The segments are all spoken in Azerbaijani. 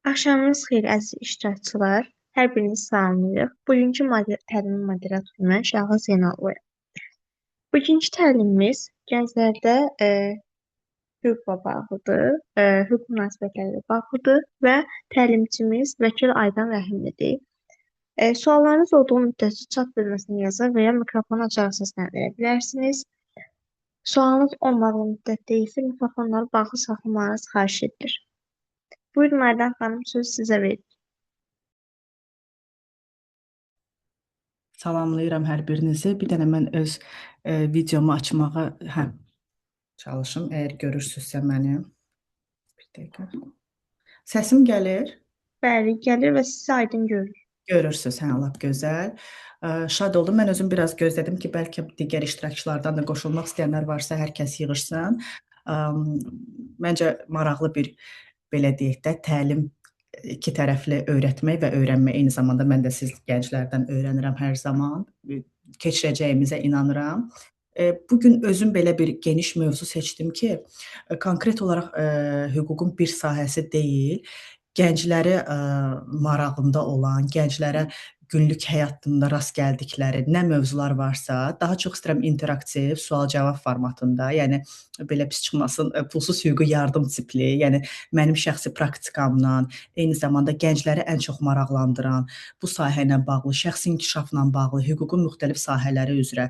Axşamınız xeyir əziz iştirakçılar. Hər birinizi salamlayırıq. Bugünkü təlimin moderatoru mən Şahla Zeynalova. Bugünkü təlimimiz gənclərdə hüquqla bağlıdır, hüquq münasibətləri ilə bağlıdır və təlimçimiz Vəkil Aydan Rəhimlidir. Suallarınız olduğu müddətcə chat bölməsində yazar və ya mikrofonu açaraq səsləndirə bilərsiniz. Sualınız olmadığı müddətdə isə mikrofonları bağlı saxlamanız xahiş edilir. Buyurun Aydan xanım, söz sizə verir. Salamlayıram hər birinizi. Bir dənə mən öz videomu açmağa çalışım. Əgər görürsünüzsə məni. Bir dəqiqə. Səsim gəlir? Bəli, gəlir və sizi aydın görür. Görürsünüz, lap gözəl. Şad oldum. Mən özüm biraz gözlədim ki, bəlkə digər iştirakçılardan da qoşulmaq istəyənlər varsa, hər kəs yığışsın. Məncə maraqlı bir, belə deyək də, təlim iki tərəfli öyrətmək və öyrənmək. Eyni zamanda mən də siz gənclərdən öyrənirəm hər zaman. Keçirəcəyimizə inanıram. Bugün özüm belə bir geniş mövzu seçdim ki, konkret olaraq hüququn bir sahəsi deyil, gəncləri marağında olan, gənclərə günlük həyatında rast gəldikləri nə mövzular varsa, daha çox istəyirəm interaktiv, sual-cavab formatında, yəni belə pis çıxmasın, pulsuz hüquqi yardım tipli, yəni mənim şəxsi praktikamdan, eyni zamanda gəncləri ən çox maraqlandıran, bu sahə ilə bağlı, şəxsi inkişafla bağlı, hüququn müxtəlif sahələri üzrə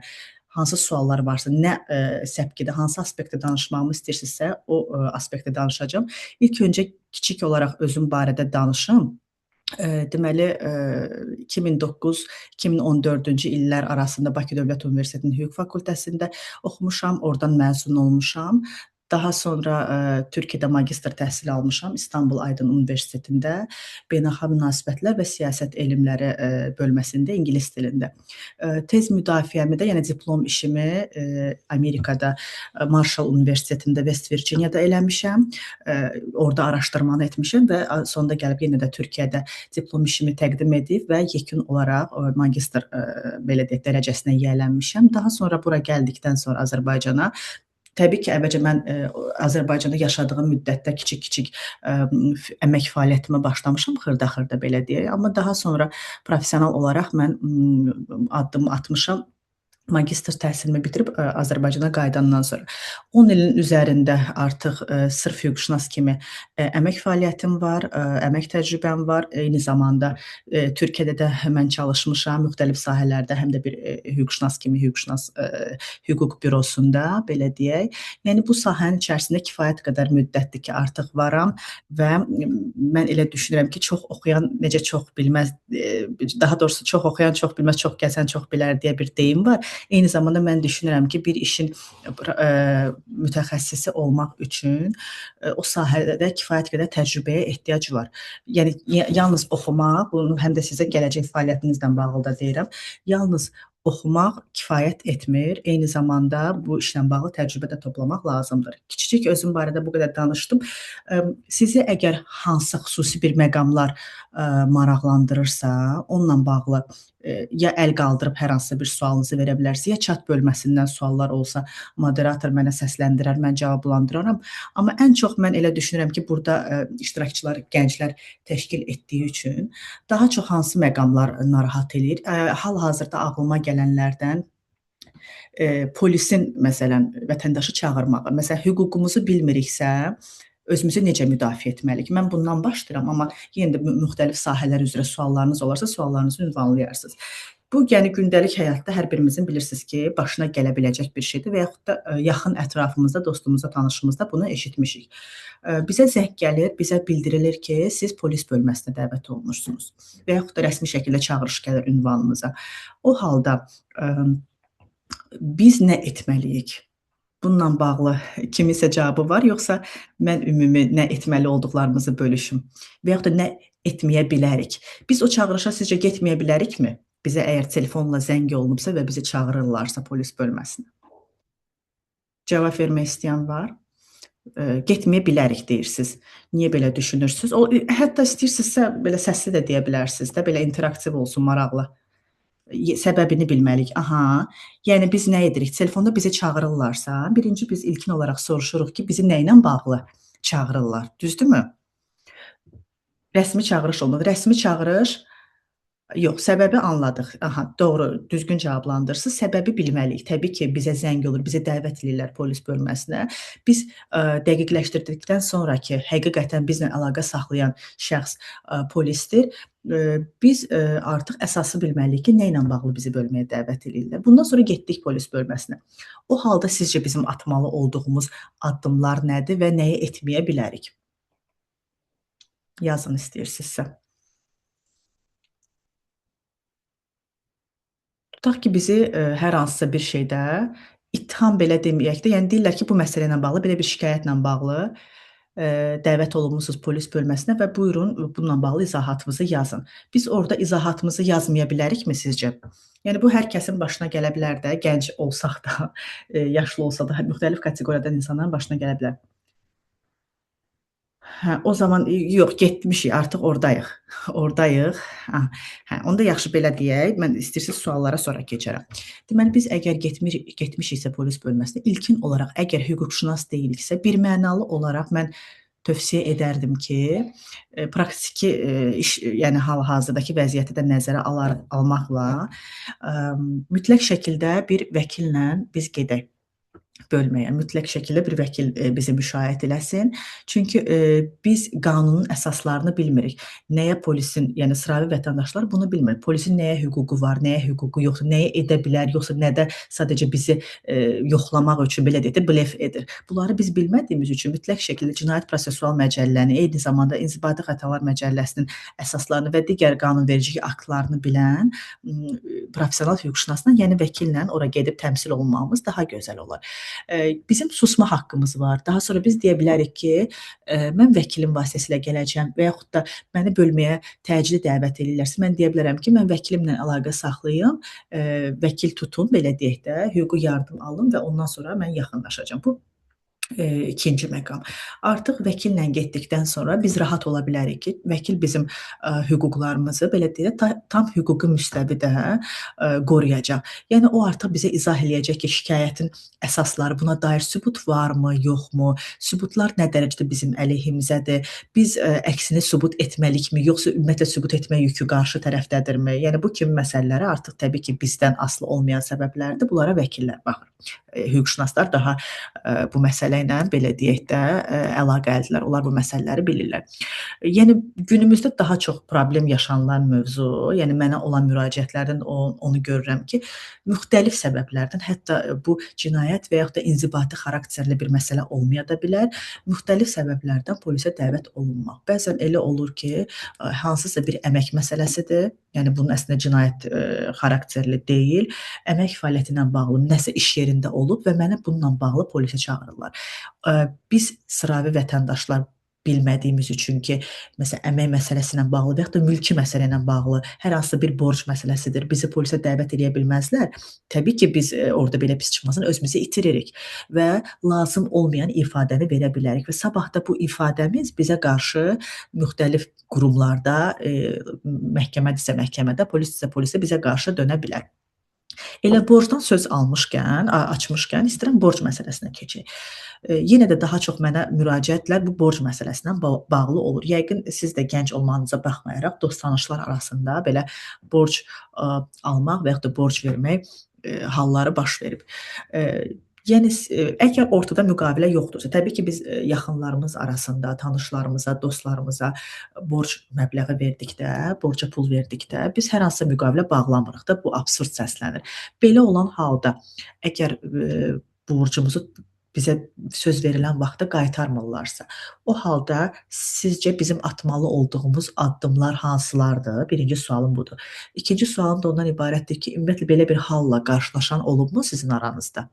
hansı suallar varsa, nə səpkidə, hansı aspektdə danışmağımı istəyirsinizsə, o aspektdə danışacağam. İlk öncə kiçik olaraq özüm barədə danışım. Deməli, 2009-2014-cü illər arasında Bakı Dövlət Universitetinin Hüquq Fakültəsində oxumuşam, oradan məzun olmuşam. Daha sonra Türkiyədə magistr təhsili almışam, İstanbul Aydın Universitetində beynəlxalq münasibətlər və siyasət elmləri bölməsində ingilis dilində. Tez müdafiəmi də, yəni diplom işimi Amerikada Marshall Universitetində West Virginia'da eləmişəm. Orada araşdırmanı etmişəm və sonunda gəlib yenə də Türkiyədə diplom işimi təqdim edib və yekun olaraq magistr belə deyək dərəcəsinə yiyələnmişəm. Daha sonra bura gəldikdən sonra Azərbaycana təbii ki, əvvəlcə mən Azərbaycanda yaşadığım müddətdə kiçik-kiçik əmək fəaliyyətimə başlamışam, xırda-xırda belə deyək. Amma daha sonra professional olaraq mən addım atmışam. Magistr təhsilimi bitirib Azərbaycana qayıdandan sonra 10 ilin üzərində artıq sırf hüquqşünas kimi əmək fəaliyyətim var, əmək təcrübəm var. Eyni zamanda Türkiyədə də mən çalışmışam müxtəlif sahələrdə, həm də bir hüquqşünas kimi hüquq bürosunda, belə deyək. Yəni bu sahənin içərisində kifayət qədər müddətdir ki, artıq varam və mən elə düşünürəm ki, çox oxuyan necə çox bilməz, daha doğrusu çox oxuyan çox bilməz, çox gəzən çox bilər deyə bir deyim var. Eyni zamanda mən düşünürəm ki, bir işin mütəxəssisi olmaq üçün o sahədə kifayət qədər təcrübəyə ehtiyac var. Yəni yalnız oxumaq, bunu həm də sizə gələcək fəaliyyətinizlə bağlı da deyirəm, yalnız oxumaq kifayət etmir. Eyni zamanda bu işlə bağlı təcrübə də toplamaq lazımdır. Kiçicik özüm barədə bu qədər danışdım. Sizi əgər hansısa xüsusi bir məqamlar maraqlandırırsa, onunla bağlı ya əl qaldırıb hər hansısa bir sualınızı verə bilərsiniz, ya chat bölməsindən suallar olsa, moderator mənə səsləndirər, mən cavablandıraram. Amma ən çox mən elə düşünürəm ki, burada iştirakçılar, gənclər təşkil etdiyi üçün daha çox hansı məqamlar narahat eləyir? Hal-hazırda ağlıma gələnlərdən polisin, məsələn, vətəndaşı çağırmağı, məsələn, hüququmuzu bilmiriksə, özümüzü necə müdafiə etməliyik? Mən bundan başlayıram, amma yenə də müxtəlif sahələr üzrə suallarınız olarsa, suallarınızı ünvanlayarsınız. Bu, yəni gündəlik həyatda hər birimizin bilirsiniz ki, başına gələ biləcək bir şeydir və yaxud da yaxın ətrafımızda, dostumuzda, tanışımızda bunu eşitmişik. Bizə zəng gəlir, bizə bildirilir ki, siz polis bölməsinə dəvət olunursunuz və yaxud da rəsmi şəkildə çağırış gəlir ünvanınıza. O halda biz nə etməliyik? Bununla bağlı kiminsə cavabı var, yoxsa mən ümumi nə etməli olduqlarımızı bölüşüm və yaxud da nə etməyə bilərik? Biz o çağırışa sizcə getməyə bilərikmi? Bizə əgər telefonla zəng olunubsa və bizi çağırırlarsa polis bölməsinə. Cavab vermək istəyən var? Getməyə bilərik deyirsiniz. Niyə belə düşünürsünüz? Hətta istəyirsinizsə belə səsli də deyə bilərsiniz də, belə interaktiv olsun, maraqlı. Səbəbini bilməliyik. Aha, yəni biz nə edirik? Telefonda bizi çağırırlarsa, birinci biz ilkin olaraq soruşuruq ki, bizi nə ilə bağlı çağırırlar, düzdürmü? Rəsmi çağırış olmadı. Rəsmi çağırış yox, səbəbi anladıq. Aha, doğru, düzgün cavablandırsınız. Səbəbi bilməliyik. Təbii ki, bizə zəng olur, bizə dəvət eləyirlər polis bölməsinə. Biz dəqiqləşdirdikdən sonra ki, həqiqətən bizlə əlaqə saxlayan şəxs polisdir, biz artıq əsası bilməliyik ki, nə ilə bağlı bizi bölməyə dəvət eləyirlər. Bundan sonra getdik polis bölməsinə. O halda sizcə bizim atmalı olduğumuz addımlar nədir və nəyi etməyə bilərik? Yazın istəyirsinizsə. Tutaq ki, bizi hər hansısa bir şeydə ittiham belə deməyək də, yəni deyirlər ki, bu məsələ ilə bağlı, belə bir şikayətlə bağlı dəvət olunmusunuz polis bölməsinə və buyurun bununla bağlı izahatınızı yazın. Biz orada izahatımızı yazmaya bilərikmi sizcə? Yəni bu hər kəsin başına gələ bilər də, gənc olsaq da, yaşlı olsa da, müxtəlif kateqoriyadan insanların başına gələ bilər. Hə, o zaman yox, getmişik, artıq ordayıq. Ordayıq. Hə, onda yaxşı belə deyək. Mən istəyirsiniz suallara sonra keçərəm. Deməli biz əgər getmişiksə polis bölməsinə, ilkin olaraq əgər hüquqşünas deyiliksə, birmənalı olaraq mən tövsiyə edərdim ki, praktiki iş, yəni hal-hazırdakı vəziyyəti də nəzərə almaqla mütləq şəkildə bir vəkillə biz gedək bölməyə. Mütləq şəkildə bir vəkil bizi müşayiət eləsin. Çünki biz qanunun əsaslarını bilmirik. Nəyə polisin, yəni sıravi vətəndaşlar bunu bilmir. Polisin nəyə hüququ var, nəyə hüququ yoxdur, nəyə edə bilər, yoxsa nədə sadəcə bizi yoxlamaq üçün belə deyək də blef edir. Bunları biz bilmədiyimiz üçün mütləq şəkildə Cinayət Prosessual Məcəlləni, eyni zamanda İnzibati Xətalar Məcəlləsinin əsaslarını və digər qanunvericilik aktlarını bilən professional hüquqşünasla, yəni vəkillə ora gedib təmsil olunmağımız daha gözəl olar. Bizim susma haqqımız var. Daha sonra biz deyə bilərik ki, mən vəkilim vasitəsilə gələcəm və yaxud da məni bölməyə təcili dəvət edirlərsə, mən deyə bilərəm ki, mən vəkilimlə əlaqə saxlayım, vəkil tutun, belə deyək də, hüquqi yardım alım və ondan sonra mən yaxınlaşacağam. Bu ikinci məqam. Artıq vəkillə getdikdən sonra biz rahat ola bilərik ki, vəkil bizim hüquqlarımızı, belə deyək, tam hüquqi müstəvidə qoruyacaq. Yəni o artıq bizə izah eləyəcək ki, şikayətin əsasları, buna dair sübut varmı, yoxmu? Sübutlar nə dərəcədə bizim əleyhimizədir? Biz əksini sübut etməlikmi, yoxsa ümumiyyətlə sübut etmə yükü qarşı tərəfdədirmi? Yəni bu kimi məsələlərə artıq təbii ki, bizdən asılı olmayan səbəblərdir. Bunlara vəkillər baxır. Hüquqşünaslar daha bu məsələ ilə belə deyək də əlaqəlidirlər. Onlar bu məsələləri bilirlər. Yəni günümüzdə daha çox problem yaşanılan mövzu, yəni mənə olan müraciətlərdən onu görürəm ki, müxtəlif səbəblərdən, hətta bu cinayət və yaxud da inzibati xarakterli bir məsələ olmaya da bilər. Müxtəlif səbəblərdən polisə dəvət olunmaq. Bəzən elə olur ki, hansısa bir əmək məsələsidir. Yəni bunun əslində cinayət xarakterli deyil. Əmək fəaliyyəti ilə bağlı nəsə iş yerində olub və mənə bununla bağlı polisə çağırırlar. Biz sıravi vətəndaşlar bilmədiyimiz üçün ki, məsələn, əmək məsələsi ilə bağlı və yaxud da mülki məsələ ilə bağlı hər hansısa bir borc məsələsidir, bizi polisə dəvət edə bilməzlər. Təbii ki, biz orada belə pis çıxmasın, özümüzü itiririk və lazım olmayan ifadəni verə bilərik və sabah da bu ifadəmiz bizə qarşı müxtəlif qurumlarda, məhkəmədirsə məhkəmədə, polisdirsə polisə bizə qarşı dönə bilər. Elə borcdan söz açmışkən istəyirəm borc məsələsinə keçək. Yenə də daha çox mənə müraciətlər bu borc məsələsinə bağlı olur. Yəqin siz də gənc olmağınıza baxmayaraq dost-tanışlar arasında belə borc almaq və yaxud da borc vermək halları baş verib. Yəni əgər ortada müqavilə yoxdursa, təbii ki, biz yaxınlarımız arasında, tanışlarımıza, dostlarımıza borc məbləği verdikdə, borca pul verdikdə biz hər hansısa müqavilə bağlamırıq da, bu absurd səslənir. Belə olan halda əgər borcumuzu bizə söz verilən vaxtda qaytarmırlarsa, o halda sizcə bizim atmalı olduğumuz addımlar hansılardır? Birinci sualım budur. İkinci sualım da ondan ibarətdir ki, ümumiyyətlə belə bir halla qarşılaşan olubmu sizin aranızda?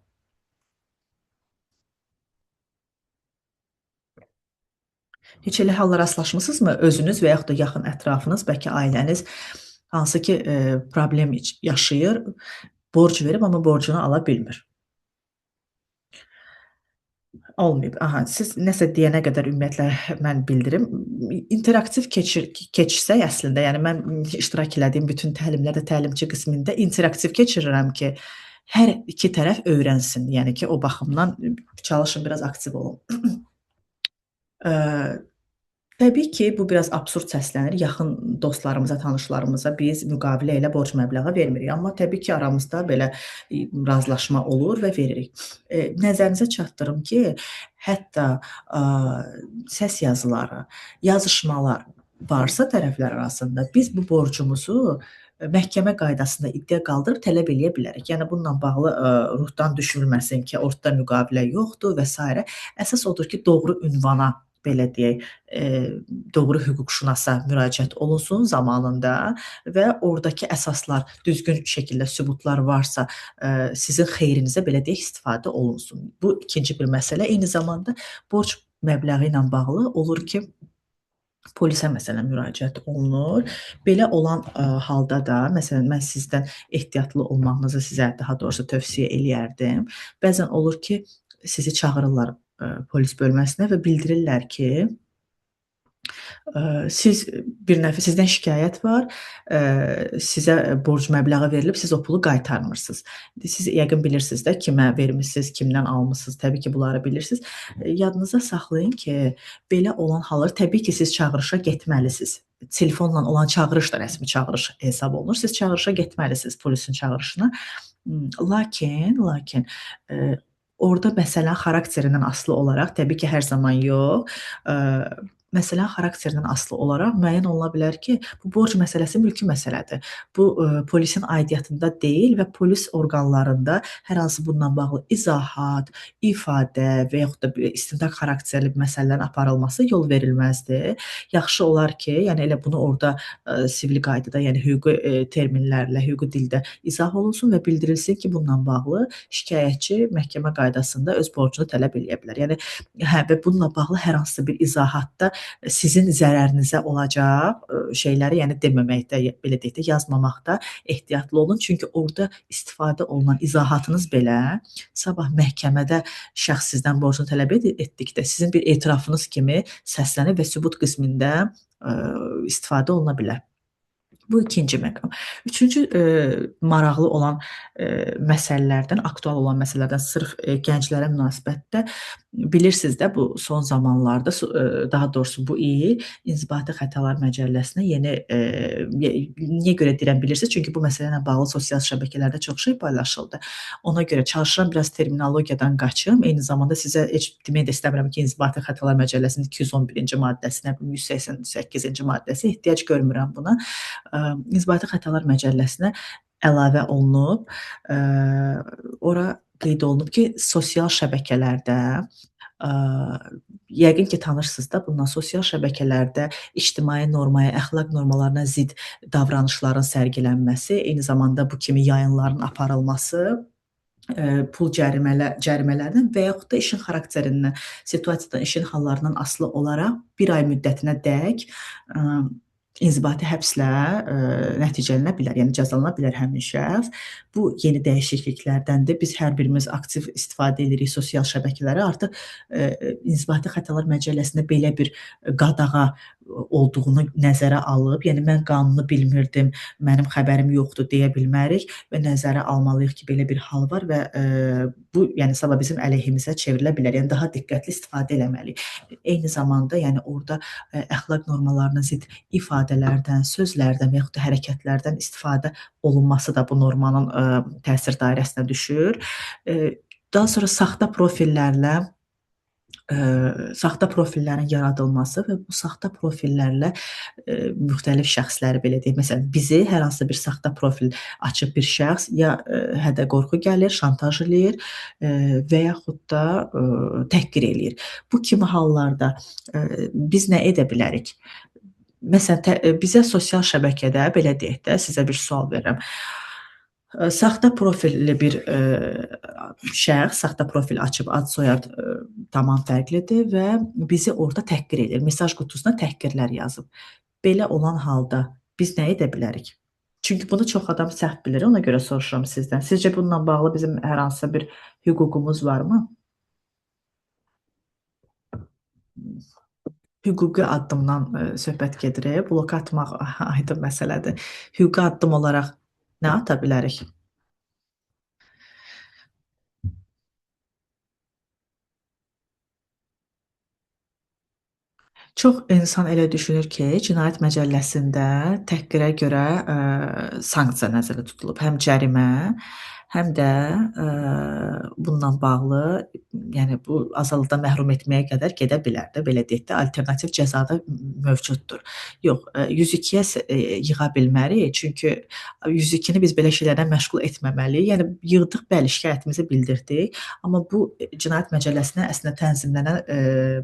Heç elə hallara rastlaşmısınızmı? Özünüz və yaxud da yaxın ətrafınız, bəlkə ailəniz hansı ki, problem yaşayır, borc verib, amma borcunu ala bilmir. Olmayıb. Aha, siz nəsə deyənə qədər ümumiyyətlə mən bildirim. İnteraktiv keçsək əslində, yəni mən iştirak elədiyim bütün təlimlərdə, təlimçi qismində interaktiv keçirirəm ki, hər iki tərəf öyrənsin. Yəni ki, o baxımdan çalışın biraz aktiv olun. Təbii ki, bu biraz absurd səslənir. Yaxın dostlarımıza, tanışlarımıza biz müqavilə ilə borc məbləği vermirik. Amma təbii ki, aramızda belə razılaşma olur və veririk. Nəzərinizə çatdırım ki, hətta a, səs yazıları, yazışmalar varsa tərəflər arasında biz bu borcumuzu məhkəmə qaydasında iddia qaldırıb tələb eləyə bilərik. Yəni bununla bağlı ruhdan düşülməsin ki, ortada müqavilə yoxdur və s. Əsas odur ki, doğru ünvana belə deyək, doğru hüquqşünasa müraciət olunsun zamanında və ordakı əsaslar düzgün şəkildə sübutlar varsa, sizin xeyrinizə belə deyək istifadə olunsun. Bu ikinci bir məsələ. Eyni zamanda borc məbləği ilə bağlı olur ki, polisə məsələn müraciət olunur. Belə olan halda da məsələn mən sizdən ehtiyatlı olmağınızı sizə daha doğrusu tövsiyə eləyərdim. Bəzən olur ki, sizi çağırırlar polis bölməsinə və bildirirlər ki, siz bir nəfər sizdən şikayət var, sizə borc məbləği verilib, siz o pulu qaytarmırsınız. Siz yəqin bilirsiniz də kimə vermisiniz, kimdən almısınız. Təbii ki, bunları bilirsiniz. Yadınızda saxlayın ki, belə olan hallar təbii ki, siz çağırışa getməlisiniz. Telefonla olan çağırış da rəsmi çağırış hesab olunur. Siz çağırışa getməlisiniz, polisin çağırışına. Lakin orada məsələnin xarakterindən asılı olaraq, təbii ki, hər zaman yox, məsələnin xarakterindən asılı olaraq müəyyən oluna bilər ki, bu borc məsələsi mülki məsələdir. Bu polisin aidiyyatında deyil və polis orqanlarında hər hansı bununla bağlı izahat, ifadə və yaxud da istintaq xarakterli məsələlərin aparılması yol verilməzdir. Yaxşı olar ki, yəni elə bunu orada sivil qaydada, yəni hüquqi terminlərlə, hüquqi dildə izah olunsun və bildirilsin ki, bununla bağlı şikayətçi məhkəmə qaydasında öz borcunu tələb eləyə bilər. Yəni və bununla bağlı hər hansı bir izahatda sizin zərərinizə olacaq şeyləri, yəni deməməkdə, belə deyək də, yazmamaqda ehtiyatlı olun. Çünki orada istifadə olunan izahatınız belə sabah məhkəmədə şəxs sizdən borcunu tələb etdikdə sizin bir etirafınız kimi səslənib və sübut qismində istifadə oluna bilər. Bu ikinci məqam. Üçüncü maraqlı olan məsələlərdən, aktual olan məsələlərdən sırf gənclərə münasibətdə bilirsiniz də bu son zamanlarda, daha doğrusu bu il İnzibati Xətalar Məcəlləsinə yeni niyə görə deyirəm bilirsiniz? Çünki bu məsələ ilə bağlı sosial şəbəkələrdə çox şey paylaşıldı. Ona görə çalışıram biraz terminologiyadan qaçım. Eyni zamanda sizə heç demək də istəmirəm ki, İnzibati Xətalar Məcəlləsinin 211-ci maddəsinə, 188-ci maddəsi ehtiyac görmürəm buna. İnzibati Xətalar Məcəlləsinə əlavə olunub. Ora qeyd olunub ki, sosial şəbəkələrdə yəqin ki, tanırsınız da bundan sosial şəbəkələrdə ictimai normaya, əxlaq normalarına zidd davranışların sərgilənməsi, eyni zamanda bu kimi yayınların aparılması pul cərimələrdən və yaxud da işin xarakterindən, situasiyadan, işin hallarından asılı olaraq 1 ay müddətinə dək inzibati həbslə nəticələnə bilər, yəni cəzalana bilər həmin şəxs. Bu yeni dəyişikliklərdəndir. Biz hər birimiz aktiv istifadə edirik sosial şəbəkələri. Artıq İnzibati Xətalar Məcəlləsində belə bir qadağa olduğunu nəzərə alıb, yəni mən qanunu bilmirdim, mənim xəbərim yoxdur deyə bilmərik və nəzərə almalıyıq ki, belə bir hal var və bu yəni sabah bizim əleyhimizə çevrilə bilər. Yəni daha diqqətli istifadə eləməliyik. Eyni zamanda yəni orada əxlaq normalarına zidd ifadələrdən, sözlərdən və yaxud da hərəkətlərdən istifadə olunması da bu normanın təsir dairəsinə düşür. Daha sonra saxta profillərin yaradılması və bu saxta profillərlə müxtəlif şəxsləri belə deyək, məsələn, bizi hər hansı bir saxta profil açıb bir şəxs ya hədə-qorxu gəlir, şantaj eləyir və yaxud da təhqir eləyir. Bu kimi hallarda biz nə edə bilərik? Məsələn, bizə sosial şəbəkədə belə deyək də, sizə bir sual verirəm. Saxta profilli bir şəxs, saxta profil açıb ad, soyad tamam fərqlidir və bizi orada təhqir edir. Mesaj qutusuna təhqirlər yazıb. Belə olan halda biz nə edə bilərik? Çünki bunu çox adam səhv bilir. Ona görə soruşuram sizdən. Sizcə bununla bağlı bizim hər hansısa bir hüququmuz varmı? Hüquqi addımdan söhbət gedir. Bloka atmaq aydın məsələdir. Hüquqi addım olaraq nə ata bilərik? Çox insan elə düşünür ki, Cinayət Məcəlləsində təhqirə görə sanksiya nəzərdə tutulub. Həm cərimə, həm də bununla bağlı, yəni bu azadlıqdan məhrum etməyə qədər gedə bilər də, belə deyək də, alternativ cəza da mövcuddur. Yox, 102-yə yığa bilmərik, çünki 102-ni biz belə şeylərdən məşğul etməməliyik. Yəni yığdıq, bəli, şikayətimizi bildirdik, amma bu Cinayət Məcəlləsinə əslində tənzimlənən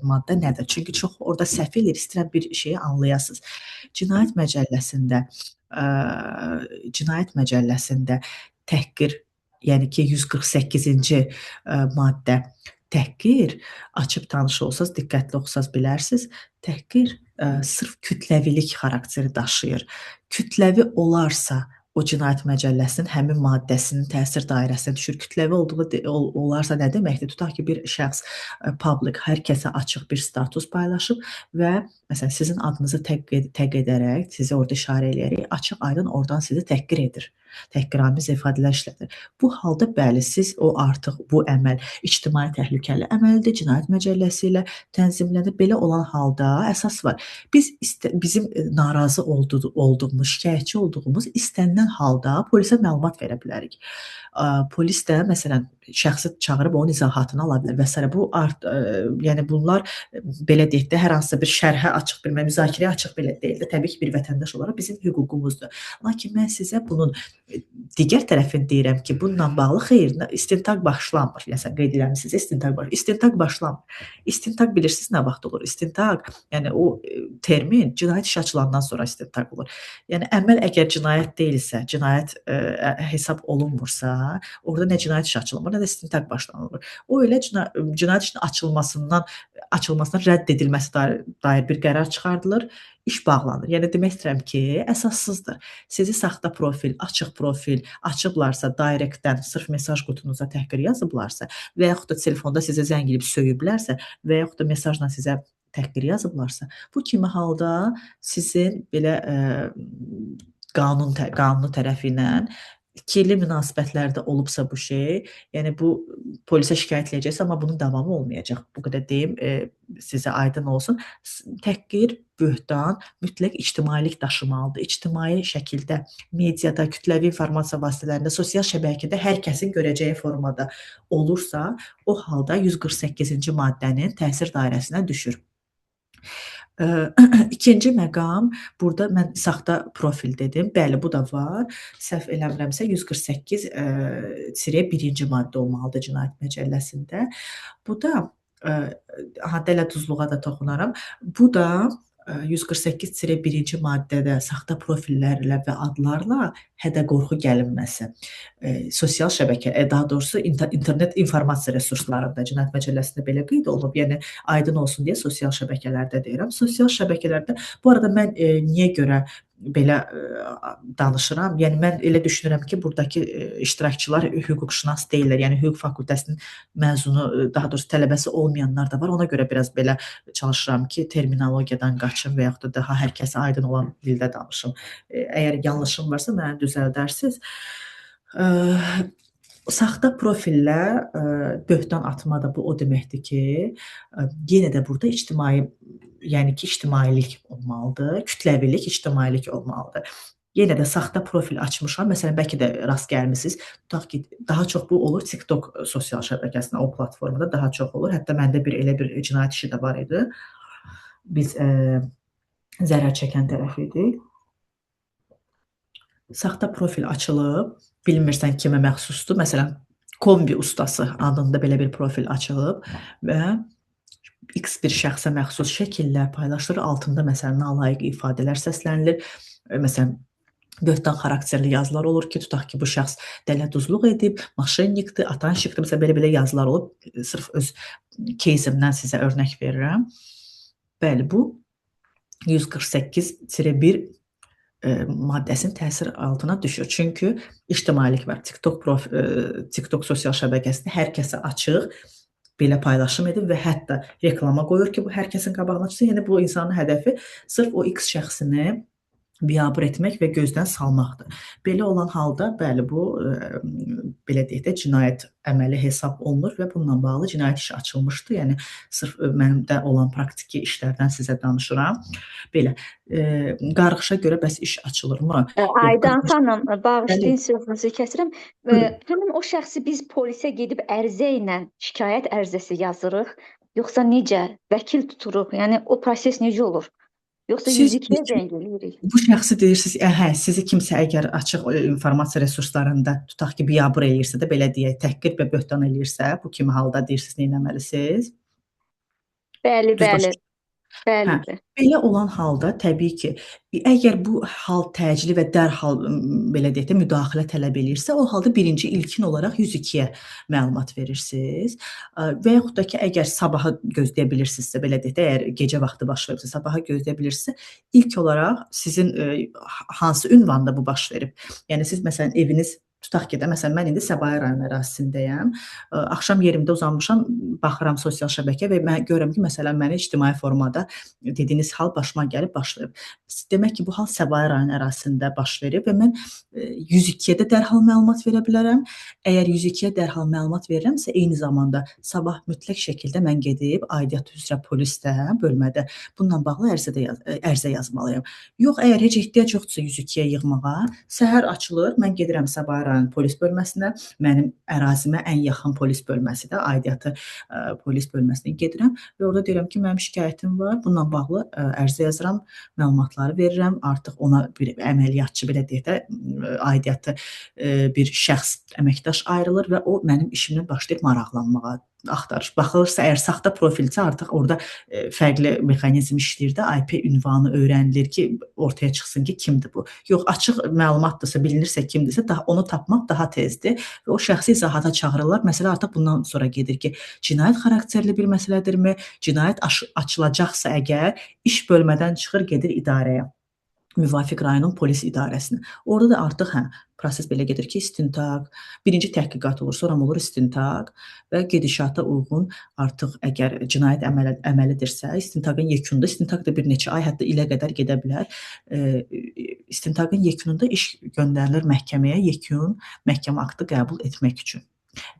maddə nədir? Çünki çox orada səhv eləyir, istəyirəm bir şeyi anlayasınız. Cinayət Məcəlləsində Cinayət Məcəlləsində təhqir, yəni ki 148-ci maddə təhqir, açıb tanış olsanız, diqqətli oxusanız bilərsiniz, təhqir sırf kütləvilik xarakteri daşıyır. Kütləvi olarsa o Cinayət Məcəlləsinin həmin maddəsinin təsir dairəsinə düşür. Kütləvi olarsa nə deməkdir? Tutaq ki, bir şəxs public, hər kəsə açıq bir status paylaşıb və məsələn sizin adınızı təq edərək, sizi orada işarə eləyərək açıq-aydın oradan sizi təhqir edir. Təhqiramiz ifadələr işlədir. Bu halda bəli, siz o artıq bu əməl ictimai təhlükəli əməldir, Cinayət Məcəlləsi ilə tənzimlənir. Belə olan halda əsas var. Bizim narazı olduğumuz, şikayətçi olduğumuz istənilən halda polisə məlumat verə bilərik. Polis də məsələn şəxsi çağırıb onun izahatını ala bilər və s. Bu yəni bunlar belə deyək də hər hansısa bir şərhə açıq bir müzakirəyə açıq belə deyil də. Təbii ki, bir vətəndaş olaraq bizim hüququmuzdur. Lakin mən sizə bunun digər tərəfini deyirəm ki, bununla bağlı xeyr, istintaq başlanmır. Yəni qeyd eləmisiniz, istintaq başlanmır. İstintaq bilirsiniz nə vaxt olur? İstintaq, yəni o termin cinayət işi açılandan sonra istintaq olur. Yəni əməl əgər cinayət deyilsə, cinayət hesab olunmursa, orada nə cinayət işi açılmır, nə də istintaq başlanılır. O elə cinayət işinin açılmasından rədd edilməsi dair bir qərar çıxardılır, iş bağlanır. Yəni demək istəyirəm ki, əsassızdır. Sizi saxta profil, açıq profil açıblarsa, direktdən sırf mesaj qutunuza təhqir yazıblarsa və yaxud da telefonda sizə zəng edib söyüblərsə və yaxud da mesajla sizə təhqir yazıblarsa, bu kimi halda sizin belə qanunu tərəfi ilə ikili münasibətlərdə olubsa bu şey, yəni bu polisə şikayət edəcəksiniz, amma bunun davamı olmayacaq. Bu qədər deyim, sizə aydın olsun. Təhqir, böhtan mütləq ictimailik daşımalıdır. İctimai şəkildə mediada, kütləvi informasiya vasitələrində, sosial şəbəkədə hər kəsin görəcəyi formada olursa, o halda 148-ci maddənin təsir dairəsinə düşür. İkinci məqam, burada mən saxta profil dedim. Bəli, bu da var. Səhv eləmirəmsə 148-1-ci maddə olmalıdır Cinayət Məcəlləsində. Bu da dələduzluğa da toxunaram. Bu da 148-1-ci maddədə saxta profillərlə və adlarla hədə-qorxu gəlinməsi. Sosial şəbəkə, daha doğrusu internet informasiya resurslarında Cinayət Məcəlləsində belə qeyd olunub. Yəni aydın olsun deyə sosial şəbəkələrdə deyirəm. Sosial şəbəkələrdə bu arada mən niyə görə belə danışıram? Yəni mən elə düşünürəm ki, buradakı iştirakçılar hüquqşünas deyillər. Yəni hüquq fakültəsinin məzunu, daha doğrusu tələbəsi olmayanlar da var. Ona görə biraz belə çalışıram ki, terminologiyadan qaçım və yaxud da daha hər kəsə aydın olan dildə danışım. Əgər yanlışım varsa mənə düzəldərsiniz. Saxta profillə böhtan atma da bu o deməkdir ki, yenə də burada yəni ki, ictimailik olmalıdır, kütləvilik, ictimailik olmalıdır. Yenə də saxta profil açmışam. Məsələn, bəlkə də rast gəlmisiniz. Tutaq ki, daha çox bu olur TikTok sosial şəbəkəsində, o platformada daha çox olur. Hətta məndə elə bir cinayət işi də var idi. Biz zərər çəkən tərəf idik. Saxta profil açılıb, bilmirsən kimə məxsusdur. Məsələn, kombi ustası adında belə bir profil açılıb və X bir şəxsə məxsus şəkillər paylaşılır. Altında məsələn nalayiq ifadələr səslənilir. Məsələn, böhtan xarakterli yazılar olur ki, tutaq ki, bu şəxs dələduzluq edib, maşennikdir, atanşikdir, məsələn, belə yazılar olub. Sırf öz кейsimdən sizə örnək verirəm. Bəli, bu 148-1 maddəsinin təsir altına düşür. Çünki ictimailik var. TikTok sosial şəbəkəsində hər kəsə açıq belə paylaşım edib və hətta reklama qoyur ki, bu hər kəsin qabağına çıxsın. Yəni bu insanın hədəfi sırf o X şəxsini biabır etmək və gözdən salmaqdır. Belə olan halda, bəli, bu belə deyək də, cinayət əməli hesab olunur və bununla bağlı cinayət işi açılmışdı. Yəni sırf mənimdə olan praktiki işlərdən sizə danışıram. Belə, qarğışa görə bəs iş açılırmı? Yox, Aydan xanım, bəli. bağışlayın sözünüzü kəsirəm. Buyurun. Həmin o şəxsi biz polisə gedib ərizə ilə şikayət ərizəsi yazırıq, yoxsa necə? Vəkil tuturuq. Yəni o proses necə olur? Yoxsa Siz 102-yə zəng eləyirik? bu şəxsi deyirsiniz, hə, sizi kimsə əgər açıq informasiya resurslarında tutaq ki, biabır eləyirsə də, belə deyək, təhqir və böhtan eləyirsə, bu kimi halda deyirsiniz nə etməlisiniz? Bəli, Düz bəli. başa Hə, Bəlidir. belə olan halda təbii ki, əgər bu hal təcili və dərhal belə deyək də müdaxilə tələb eləyirsə, o halda birinci ilkin olaraq 102-yə məlumat verirsiniz. Və yaxud da ki, əgər sabahı gözləyə bilirsinizsə, belə deyək də, əgər gecə vaxtı baş veribsə, sabahı gözləyə bilirsinizsə, ilk olaraq sizin hansı ünvanda bu baş verib? Yəni siz məsələn eviniz tutaq ki də, məsələn, mən indi Səbail rayon ərazisindəyəm. Axşam yerimdə uzanmışam, baxıram sosial şəbəkə və mən görürəm ki, məsələn, məni ictimai formada dediyiniz hal başıma gəlib başlayıb. Demək ki, bu hal Səbail rayon ərazisində baş verib və mən 102-yə də dərhal məlumat verə bilərəm. Əgər 102-yə dərhal məlumat verirəmsə, eyni zamanda sabah mütləq şəkildə mən gedib aidiyyatı üzrə polisdə, bölmədə bununla bağlı ərizə yazmalıyam. Yox, əgər heç ehtiyac yoxdursa 102-yə yığmağa, səhər açılır, mən gedirəm Səbail rayon polis bölməsinə, mənim ərazimə ən yaxın polis bölməsidir, aidiyyatı polis bölməsinə gedirəm və orada deyirəm ki, mənim şikayətim var, bununla bağlı ərizə yazıram, məlumatları verirəm, artıq ona bir əməliyyatçı, belə deyək də, aidiyyatı bir şəxs, əməkdaş ayrılır və o mənim işimlə başlayıb maraqlanmağa, axtarış. Baxılırsa, əgər saxta profildirsə, artıq orada fərqli mexanizm işləyir də, IP ünvanı öyrənilir ki, ortaya çıxsın ki, kimdir bu. Yox, açıq məlumatdırsa, bilinirsə kimdirsə, daha onu tapmaq daha tezdir və o şəxsi izahata çağırırlar. Məsələ artıq bundan sonra gedir ki, cinayət xarakterli bir məsələdirmi? Cinayət açılacaqsa əgər, iş bölmədən çıxır, gedir idarəyə, müvafiq rayonun polis idarəsinə. Orada da artıq proses belə gedir ki, istintaq, birinci təhqiqat olur, sonra olur istintaq və gedişata uyğun artıq əgər cinayət əməlidirsə, istintaqın yekununda, istintaq da bir neçə ay, hətta ilə qədər gedə bilər. İstintaqın yekununda iş göndərilir məhkəməyə, yekun məhkəmə aktı qəbul etmək üçün.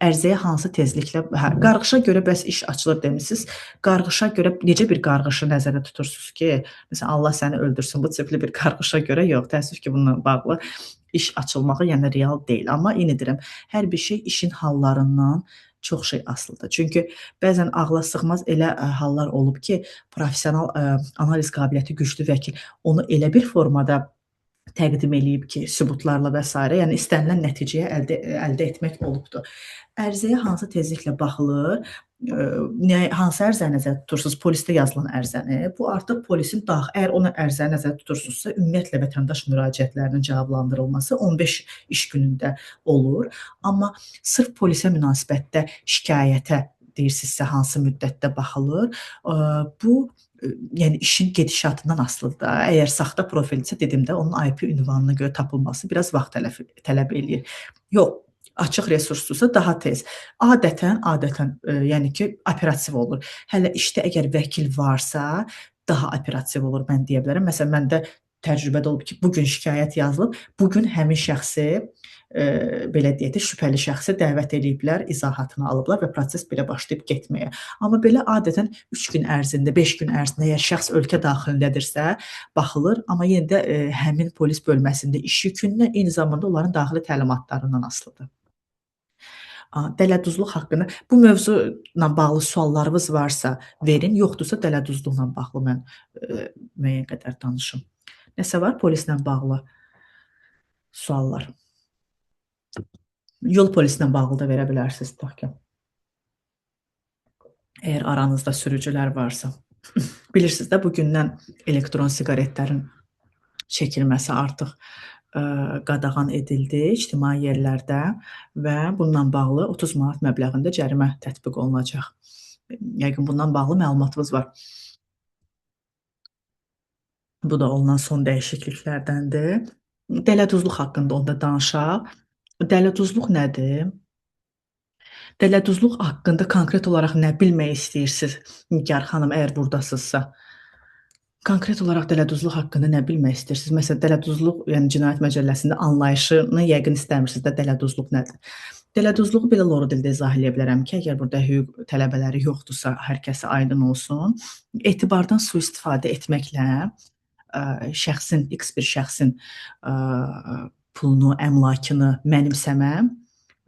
Ərizəyə hansı tezliklə, qarğışa görə bəs iş açılır demisiniz. Qarğışa görə necə bir qarğışı nəzərdə tutursunuz ki, məsələn, Allah səni öldürsün, bu tipli bir qarğışa görə yox. Təəssüf ki, bununla bağlı iş açılmağı yəni real deyil. Amma yenə deyirəm, hər bir şey işin hallarından çox şey asılıdır. Çünki bəzən ağla sığmaz elə hallar olub ki, professional analiz qabiliyyəti güclü vəkil onu elə bir formada təqdim eləyib ki, sübutlarla və s. yəni istənilən nəticəyə əldə etmək olubdur. Ərizəyə hansı tezliklə baxılır? Hansı ərizəni nəzərdə tutursunuz? Polisdə yazılan ərizəni. Bu artıq polisin əgər onu ərizəni nəzərdə tutursunuzsa, ümumiyyətlə vətəndaş müraciətlərinin cavablandırılması 15 iş günündə olur. Amma sırf polisə münasibətdə şikayətə deyirsinizsə hansı müddətdə baxılır? Bu yəni işin gedişatından asılıdır da. Əgər saxta profildirsə, dedim də, onun IP ünvanına görə tapılması biraz vaxt tələb eləyir. Yox, açıq resursdursa daha tez. Adətən, yəni ki, operativ olur. Hələ işdə əgər vəkil varsa, daha operativ olur, mən deyə bilərəm. Məsələn, məndə təcrübədə olub ki, bugün şikayət yazılıb, bugün həmin şəxsi belə deyək də, şübhəli şəxsi dəvət eləyiblər, izahatını alıblar və proses belə başlayıb getməyə. Amma belə adətən 3 gün ərzində, 5 gün ərzində əgər şəxs ölkə daxilindədirsə, baxılır, amma yenə də həmin polis bölməsində iş yükündən, eyni zamanda onların daxili təlimatlarından asılıdır. Dələduzluq haqqında bu mövzuyla bağlı suallarınız varsa verin, yoxdursa dələduzluqla bağlı mən müəyyən qədər danışım. Nəsə var polislə bağlı suallar? Yol polisinə bağlı da verə bilərsiniz, tutaq ki. Əgər aranızda sürücülər varsa. Bilirsiniz də, bugündən elektron siqaretlərin çəkilməsi artıq qadağan edildi ictimai yerlərdə və bununla bağlı 30 manat məbləğində cərimə tətbiq olunacaq. Yəqin bundan bağlı məlumatınız var. Bu da olunan son dəyişikliklərdəndir. Dələduzluq haqqında onda danışaq. Dələduzluq nədir? Dələduzluq haqqında konkret olaraq nə bilmək istəyirsiniz, Nigar xanım, əgər burdasınızsa? Konkret olaraq dələduzluq haqqında nə bilmək istəyirsiniz? Məsələn, dələduzluq, yəni Cinayət Məcəlləsində anlayışını yəqin istəmirsiniz də dələduzluq nədir? Dələduzluğu belə loro dildə izah eləyə bilərəm ki, əgər burada hüquq tələbələri yoxdursa, hər kəsə aydın olsun. Etibardan sui-istifadə etməklə şəxsin, X bir şəxsin pulunu, əmlakını mənimsəmə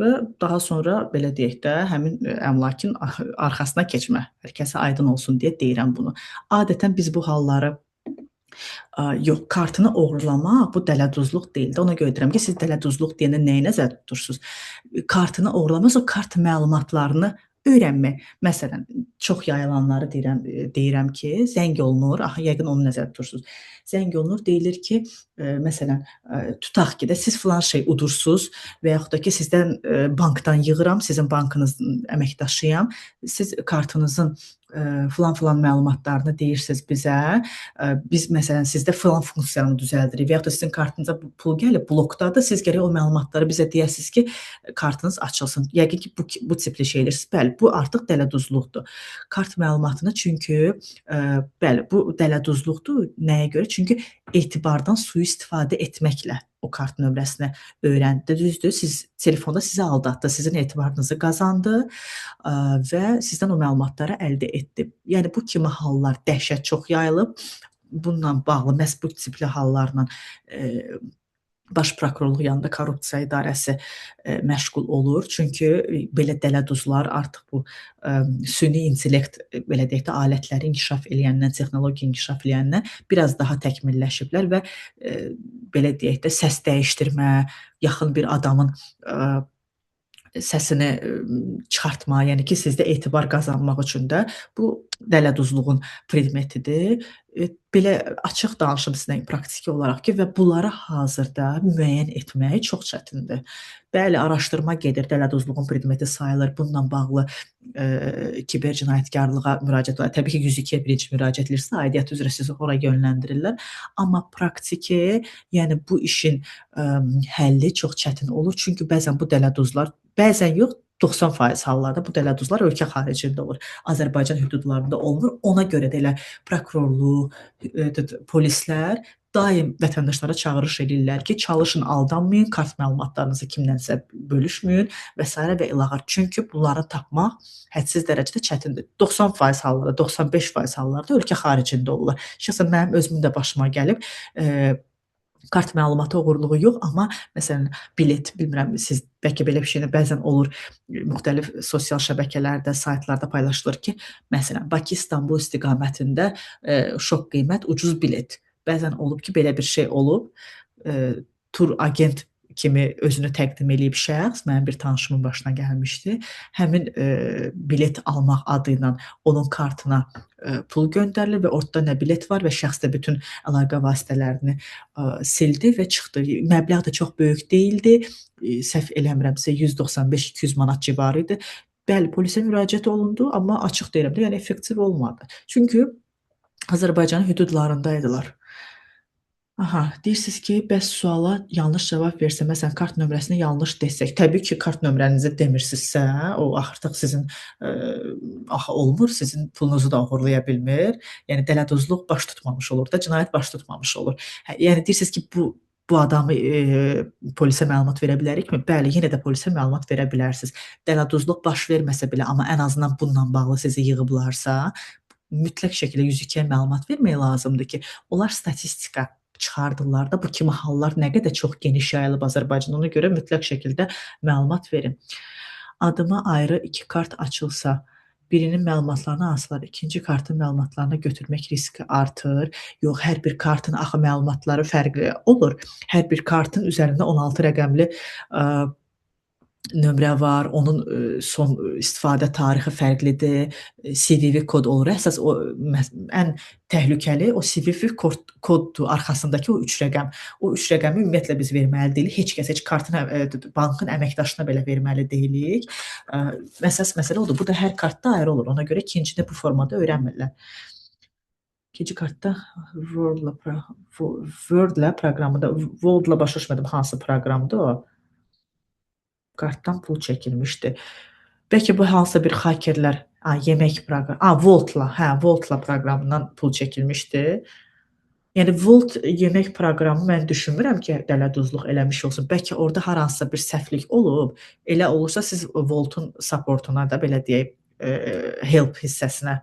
və daha sonra belə deyək də, həmin əmlakın arxasına keçmə. Hər kəsə aydın olsun deyə deyirəm bunu. Adətən biz bu halları yox, kartını oğurlamaq bu dələduzluq deyil də. Ona görə deyirəm ki, siz dələduzluq deyəndə nəyi nəzərdə tutursunuz? Kartını oğurlamaq, o kart məlumatlarını öyrənmək. Məsələn, çox yayılanları deyirəm ki, zəng olunur. Yəqin onu nəzərdə tutursunuz. Zəng olunur, deyilir ki, məsələn, tutaq ki də siz filan şey udursunuz və yaxud da ki, sizdən bankdan yığıram, sizin bankınızın əməkdaşıyam. Siz kartınızın filan məlumatlarını deyirsiniz bizə. Biz məsələn sizdə filan funksiyanı düzəldirik və yaxud da sizin kartınıza pul gəlib, blokdadır. Siz gərək o məlumatları bizə deyəsiniz ki, kartınız açılsın. Yəqin ki, bu tipli şeylər. Bəli, bu artıq dələduzluqdur. Kart məlumatını çünki bəli, bu dələduzluqdur. Nəyə görə? Çünki etibardan sui-istifadə etməklə o kart nömrəsini öyrəndi. Düzdür, siz telefonda sizi aldatdı, sizin etibarınızı qazandı və sizdən o məlumatları əldə etdi. Yəni bu kimi hallar dəhşət çox yayılıb. Bununla bağlı məhz bu tipli hallarla Baş Prokurorluq yanında Korrupsiya İdarəsi məşğul olur. Çünki belə dələduzlar artıq bu süni intellekt, belə deyək də, alətləri inkişaf eləyəndən, texnologiya inkişaf eləyəndən biraz daha təkmilləşiblər və belə deyək də, səs dəyişdirmə, yaxın bir adamın səsini çıxartma, yəni ki, sizdə etibar qazanmaq üçün də bu dələduzluğun predmetidir. Belə açıq danışım sizə praktiki olaraq ki, və bunları hazırda müəyyən etmək çox çətindir. Bəli, araşdırma gedir, dələduzluğun predmeti sayılır, bununla bağlı kiber cinayətkarlığa müraciət edir. Təbii ki, 102-yə birinci müraciət edirsə, aidiyyət üzrə sizi ora yönləndirirlər. Amma praktiki, yəni bu işin həlli çox çətin olur. Çünki bəzən bu dələduzlar, bəzən yox, 90% hallarda bu dələduzlar ölkə xaricində olur. Azərbaycan hüdudlarında olmur. Ona görə də elə prokurorluq, polislər daim vətəndaşlara çağırış edirlər ki, çalışın, aldanmayın, kart məlumatlarınızı kimlənsə bölüşməyin və s. və ilaxır. Çünki bunları tapmaq hədsiz dərəcədə çətindir. 90% hallarda, 95% hallarda ölkə xaricində olurlar. Şəxsən mənim özümün də başıma gəlib. Kart məlumatı oğurluğu yox, amma məsələn bilet, bilmirəm, siz bəlkə belə bir şeylə bəzən olur, müxtəlif sosial şəbəkələrdə, saytlarda paylaşılır ki, məsələn Bakı-İstanbul istiqamətində şok qiymət ucuz bilet. Bəzən olub ki, belə bir şey olub. Tur agent kimi özünü təqdim eləyib şəxs, mənim bir tanışımın başına gəlmişdi. Həmin bilet almaq adı ilə onun kartına pul göndərilir və ortada nə bilet var və şəxs də bütün əlaqə vasitələrini sildi və çıxdı. Məbləğ də çox böyük deyildi. Səhv eləmirəmsə 195-200 manat civarı idi. Bəli, polisə müraciət olundu, amma açıq deyirəm də, yəni effektiv olmadı. Çünki Azərbaycanın hüdudlarındaydılar. Deyirsiniz ki, bəs suala yanlış cavab versə, məsələn, kart nömrəsini yanlış desək, təbii ki, kart nömrənizi demirsinizsə, o artıq sizin olmur, sizin pulunuzu da oğurlaya bilmir. Yəni dələduzluq baş tutmamış olur da, cinayət baş tutmamış olur. Yəni deyirsiniz ki, bu adamı polisə məlumat verə bilərikmi? Bəli, yenə də polisə məlumat verə bilərsiniz. Dələduzluq baş verməsə belə, amma ən azından bununla bağlı sizi yığıblarsa, mütləq şəkildə 102-yə məlumat vermək lazımdır ki, onlar statistika çıxardırlar da, bu kimi hallar nə qədər çox geniş yayılıb Azərbaycanda, ona görə mütləq şəkildə məlumat verin. Adıma ayrı 2 kart açılsa, birinin məlumatlarını alsalar, ikinci kartın məlumatlarını götürmək riski artır. Yox, hər bir kartın axı məlumatları fərqli olur. Hər bir kartın üzərində 16 rəqəmli nömrə var, onun son istifadə tarixi fərqlidir, CVV kod olur. Əsas o ən təhlükəli o CVV koddur, arxasındakı o 3 rəqəm. O 3 rəqəmi ümumiyyətlə biz verməli deyilik. Heç kəs, heç bankın əməkdaşına belə verməli deyilik. Əsas məsələ odur. Bu da hər kartda ayrı olur. Ona görə ikincini bu formada öyrənmirlər. İkinci kartda Word-lə proqramında, Word-lə başa düşmədim hansı proqramdır o. Kartdan pul çəkilmişdi. Bəlkə bu hansısa bir hakerlər Yemək proqramı, Voltla, Voltla proqramından pul çəkilmişdi. Yəni Volt yemək proqramı mən düşünmürəm ki, dələduzluq eləmiş olsun. Bəlkə orada hansısa bir səhvlik olub. Elə olursa siz Voltun supportuna da belə deyək, help hissəsinə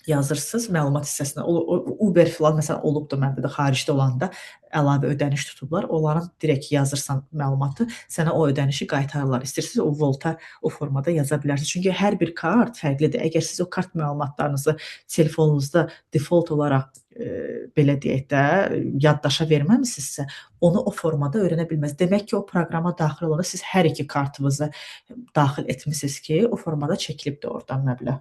yazırsınız, məlumat hissəsinə. Uber filan məsələn olubdu məndə də xaricdə olanda əlavə ödəniş tutublar. Onların direkt yazırsan məlumatı, sənə o ödənişi qaytarırlar. İstəyirsiniz o Volta o formada yaza bilərsiniz. Çünki hər bir kart fərqlidir. Əgər siz o kart məlumatlarınızı telefonunuzda default olaraq belə deyək də yaddaşa verməmisinizsə, onu o formada öyrənə bilməz. Demək ki, o proqrama daxil olanda siz hər iki kartınızı daxil etmisiniz ki, o formada çəkilibdir oradan məbləğ.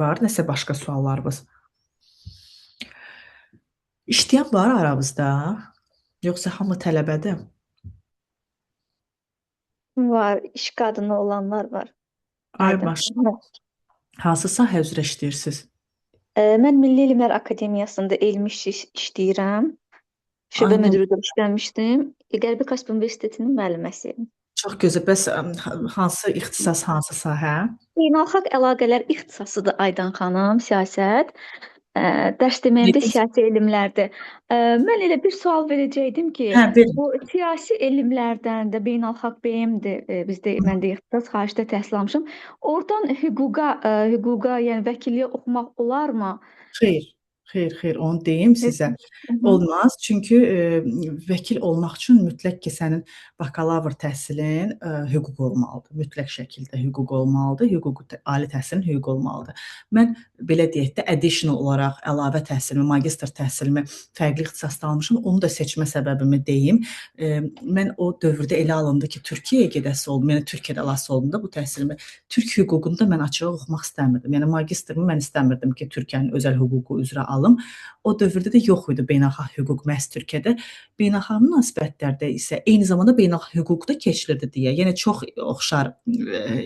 Var nəsə başqa suallarınız? İşləyən var aramızda? Yoxsa hamı tələbədir? Var, iş qadını olanlar var. Ay Aydın. maşallah. Hansı sahə üzrə işləyirsiniz? Mən Milli Elmlər Akademiyasında elmi işləyirəm. Şöbə Aynen. müdürü də işləmişdim. Qərbi Kasp Universitetinin müəlliməsiyəm. Çox gözəl. Bəs hansı ixtisas, hansı sahə? Beynəlxalq əlaqələr ixtisasıdır Aydan xanım, siyasət. Dərs deməyim də Necə? siyasi elmlərdir. Mən elə bir sual verəcəkdim ki, Verin. bu siyasi elmlərdən də beynəlxalq BM-dir. Mən də ixtisas xaricdə təhsil almışam. Oradan hüquqa, yəni vəkilliyə oxumaq olarmı? Xeyr, onu deyim sizə. Olmaz, çünki vəkil olmaq üçün mütləq ki, sənin bakalavr təhsilin hüquq olmalıdır. Mütləq şəkildə hüquq olmalıdır. Ali təhsilin hüquq olmalıdır. Mən belə deyək də additional olaraq əlavə təhsilimi, magistr təhsilimi fərqli ixtisasda almışam. Onu da seçmə səbəbimi deyim. Mən o dövrdə elə alındı ki, Türkiyəyə gedəsi oldum. Yəni Türkiyədə alası oldum da bu təhsilimi. Türk hüququnda mən açıq oxumaq istəmirdim. Yəni magistrimi mən istəmirdim ki, Türkiyənin özəl hüququ üzrə alım. O dövrdə də yox idi beynəlxalq hüquq məhz Türkiyədə. Beynəlxalq münasibətlərdə isə eyni zamanda beynəlxalq hüquq da keçirirdi deyə. Yəni çox oxşar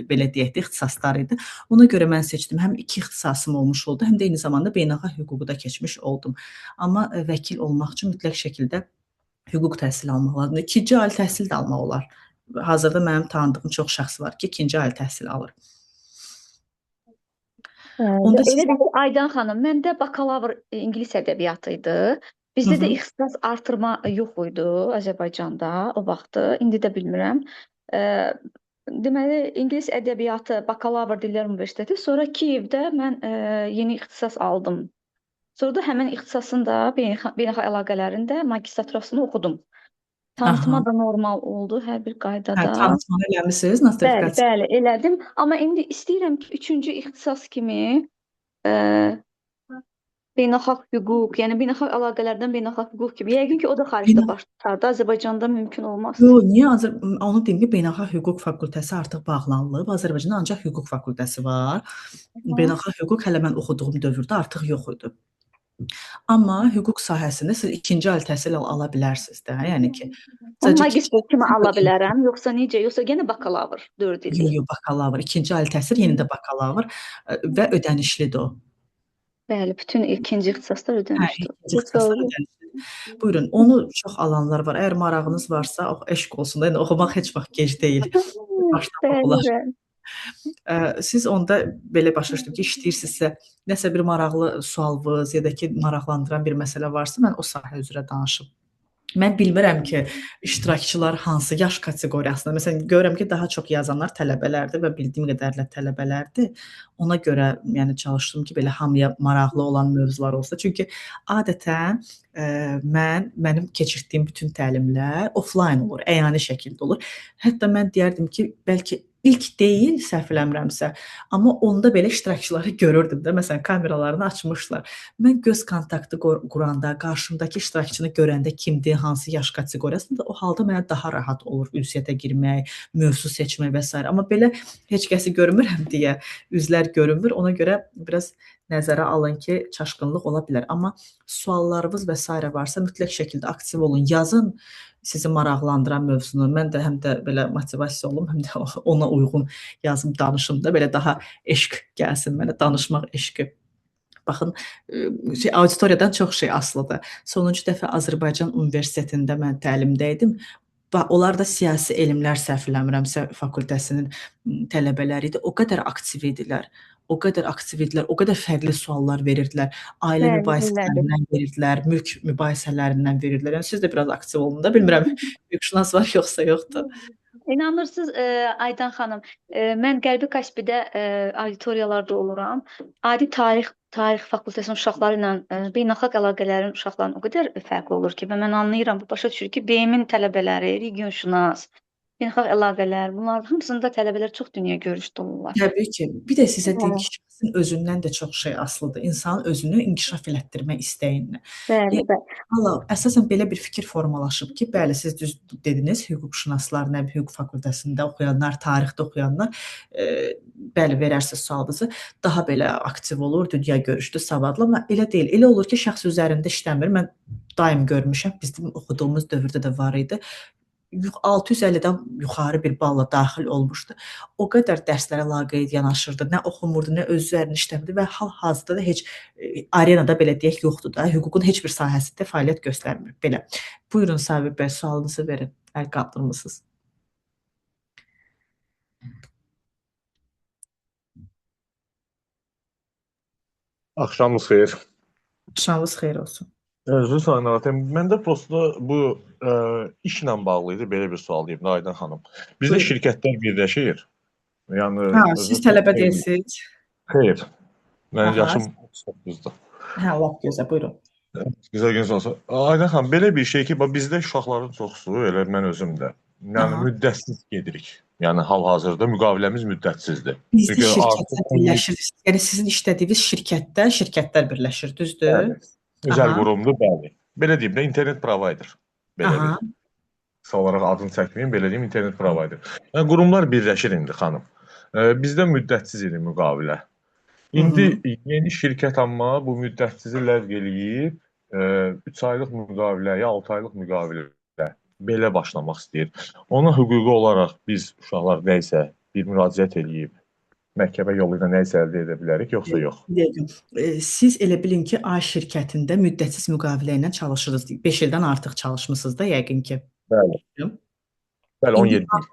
belə deyək də ixtisaslar idi. Ona görə mən seçdim. Həm iki ixtisasım olmuş oldu, həm də eyni zamanda beynəlxalq hüququ da keçmiş oldum. Amma vəkil olmaq üçün mütləq şəkildə hüquq təhsili almaq lazımdır. İkinci ali təhsil də almaq olar. Hazırda mənim tanıdığım çox şəxs var ki, ikinci ali təhsil alır. Onda siz... Elə bir Aydan xanım, məndə bakalavr ingilis ədəbiyyatı idi. Bizdə də ixtisas artırma yox idi Azərbaycanda o vaxtı. İndi də bilmirəm. Deməli, ingilis ədəbiyyatı bakalavr dillər universiteti. Sonra Kiyevdə mən yeni ixtisas aldım. Sonra da həmin ixtisasın da beynəlxalq əlaqələrində magistraturasını oxudum. Tanıtma da normal oldu hər bir qaydada. Tanıtmanı eləmisiniz, nostrifikasiya? Bəli, elədim. Amma indi istəyirəm ki, üçüncü ixtisas kimi beynəlxalq hüquq, yəni beynəlxalq əlaqələrdən beynəlxalq hüquq kimi. Yəqin ki, o da xaricdə başlardı. Azərbaycanda mümkün olmaz. Yox, niyə onu deyim ki, beynəlxalq hüquq fakültəsi artıq bağlanılıb. Azərbaycanda ancaq hüquq fakültəsi var. Beynəlxalq hüquq hələ mən oxuduğum dövrdə artıq yox idi. Amma hüquq sahəsində siz ikinci ali təhsil ala bilərsiniz də. Yəni ki, magistr kimi ala bilərəm, yoxsa necə? Yoxsa yenə bakalavr 4 illik? Yox, bakalavr. İkinci ali təhsil yenə də bakalavr və ödənişlidir o. Bəli, bütün ikinci ixtisaslar ödənişlidir. Buyurun, onu çox alanlar var. Əgər marağınız varsa, eşq olsun da, yəni oxumaq heç vaxt gec deyil. Başlamaq olar. Siz onda belə başa düşdüm ki, işləyirsinizsə, nəsə bir maraqlı sualınız ya da ki, maraqlandıran bir məsələ varsa, mən o sahə üzrə danışım. Mən bilmirəm ki, iştirakçılar hansı yaş kateqoriyasında, məsələn, görürəm ki, daha çox yazanlar tələbələrdir və bildiyim qədərlə tələbələrdir. Ona görə yəni çalışdım ki, belə hamıya maraqlı olan mövzular olsa. Çünki adətən mənim keçirdiyim bütün təlimlər offline olur, əyani şəkildə olur. Hətta mən deyərdim ki, bəlkə ilk deyil, səhv eləmirəmsə, amma onda belə iştirakçıları görürdüm də, məsələn, kameralarını açmışlar. Mən göz kontaktı quranda, qarşımdakı iştirakçını görəndə kimdir, hansı yaş kateqoriyasında, o halda mənə daha rahat olur ünsiyyətə girmək, mövzu seçmək və s. Amma belə heç kəsi görmürəm deyə üzlər görünmür. Ona görə biraz nəzərə alın ki, çaşqınlıq ola bilər. Amma suallarınız və s. varsa mütləq şəkildə aktiv olun, yazın sizi maraqlandıran mövzunu. Mən də həm də belə motivasiya olum, həm də ona uyğun yazım, danışım da belə daha eşq gəlsin mənə, danışmaq eşqi. Baxın, auditoriyadan çox şey asılıdır. Sonuncu dəfə Azərbaycan Universitetində mən təlimdə idim. onlar da siyasi elmlər səhv eləmirəmsə fakültəsinin tələbələri idi. O qədər aktiv idilər. O qədər aktiv idilər, o qədər fərqli suallar verirdilər. Ailə Bəli, belədir. mübahisələrindən verirdilər, mülk mübahisələrindən verirdilər. Yəni siz də biraz aktiv olun da. Bilmirəm, hüquqşünas var yoxsa yoxdur. İnanırsınız Aydan xanım, mən Qərbi Kaspidə auditoriyalarda oluram. Adi tarix fakültəsinin uşaqları ilə beynəlxalq əlaqələrin uşaqlarının o qədər fərqli olur ki, və mən anlayıram, bu başa düşür ki, BM-in tələbələri, regionşünas, beynəlxalq əlaqələr, bunların hamısında tələbələr çox dünya görüşlü olurlar. Təbii ki. Bir də sizə deyim ki, şəxsin özündən də çox şey asılıdır. İnsanın özünü inkişaf elətdirmə istəyindən. Bəli, bəli. Valla əsasən belə bir fikir formalaşıb ki, bəli siz düz dediniz, hüquqşünaslar, nə hüquq fakültəsində oxuyanlar, tarixdə oxuyanlar, bəli verərsiz sualınızı, daha belə aktiv olur, dünya görüşlü, savadlı, amma elə deyil. Elə olur ki, şəxs üzərində işləmir. Mən daim görmüşəm, bizim oxuduğumuz dövrdə də var idi. 650-dən yuxarı bir balla daxil olmuşdu. O qədər dərslərə laqeyd yanaşırdı, nə oxumurdu, nə öz üzərində işləmirdi və hal-hazırda da heç arenada belə deyək yoxdur da, hüququn heç bir sahəsində fəaliyyət göstərmir. Belə. Buyurun Sabir bəy, sualınızı verin. Əl qaldırmısınız. Axşamınız xeyir. Axşamınız xeyir olsun. Üzr istəyirəm. Məndə prosta bu işlə bağlı idi, belə bir sual deyim, Aydan xanım. Bizdə Buyurun. şirkətlər birləşir. Yəni Siz tələbə deyilsiniz? Xeyr. Mənim Aha. yaşım 39-dur. Lap gözəl, buyurun. Gözəl gün olsun. Aydan xanım, belə bir şey ki, bizdə uşaqların çoxsu, elə mən özüm də. Yəni Aha. müddətsiz gedirik. Yəni hal-hazırda müqaviləmiz müddətsizdir. Bizdə Çünki şirkətlər birləşir. Yəni sizin işlədiyiniz şirkətlər birləşir, düzdür? Bəli. Özəl Aha. qurumdur, bəli. Belə deyim də, internet provider. Belə Aha. deyim. Qısa olaraq adını çəkməyim, belə deyim, internet provider. Yəni qurumlar birləşir indi xanım. Bizdə müddətsiz idi müqavilə. İndi yeni şirkət amma bu müddətsizi ləğv eləyib 3 aylıq müqaviləyə, 6 aylıq müqavilə belə başlamaq istəyir. Ona hüquqi olaraq biz uşaqlar nəysə bir müraciət eləyib məhkəmə yolu ilə nəyisə əldə edə bilərik, yoxsa yox? Siz elə bilin ki, A şirkətində müddətsiz müqavilə ilə çalışırsınız. 5 ildən artıq çalışmısınız da yəqin ki. Bəli. Bəli, 17 il.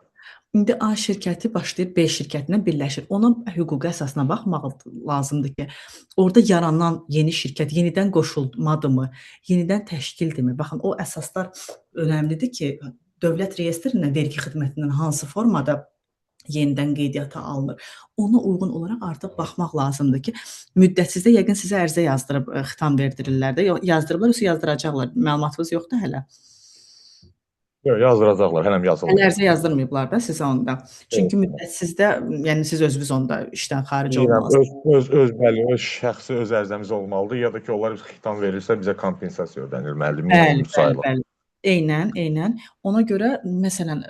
İndi A şirkəti başlayır B şirkətinə birləşir. Ona hüquqi əsasına baxmaq lazımdır ki, orada yaranan yeni şirkət yenidən qoşulmadımı, yenidən təşkildimi? Baxın, o əsaslar önəmlidir ki, dövlət reyestrindən, vergi xidmətindən hansı formada yenidən qeydiyyata alınır. Ona uyğun olaraq artıq baxmaq lazımdır ki, müddətsizdə yəqin sizə ərizə yazdırıb xitam verdirirlər də, yazdırıblar, yoxsa yazdıracaqlar. Məlumatınız yoxdur hələ? Yox, yazdıracaqlar, hələm yazılır. Hələ ərizə yazdırmayıblar da sizə onda. Çünki müddətsizdə, yəni siz özünüz onda işdən xaric olmalısınız. Bəli, öz şəxsi öz ərizəmiz olmalıdır, ya da ki, onlar xitam verirsə bizə kompensasiya ödənilməlidir. Bəli. Eynən. Ona görə, məsələn,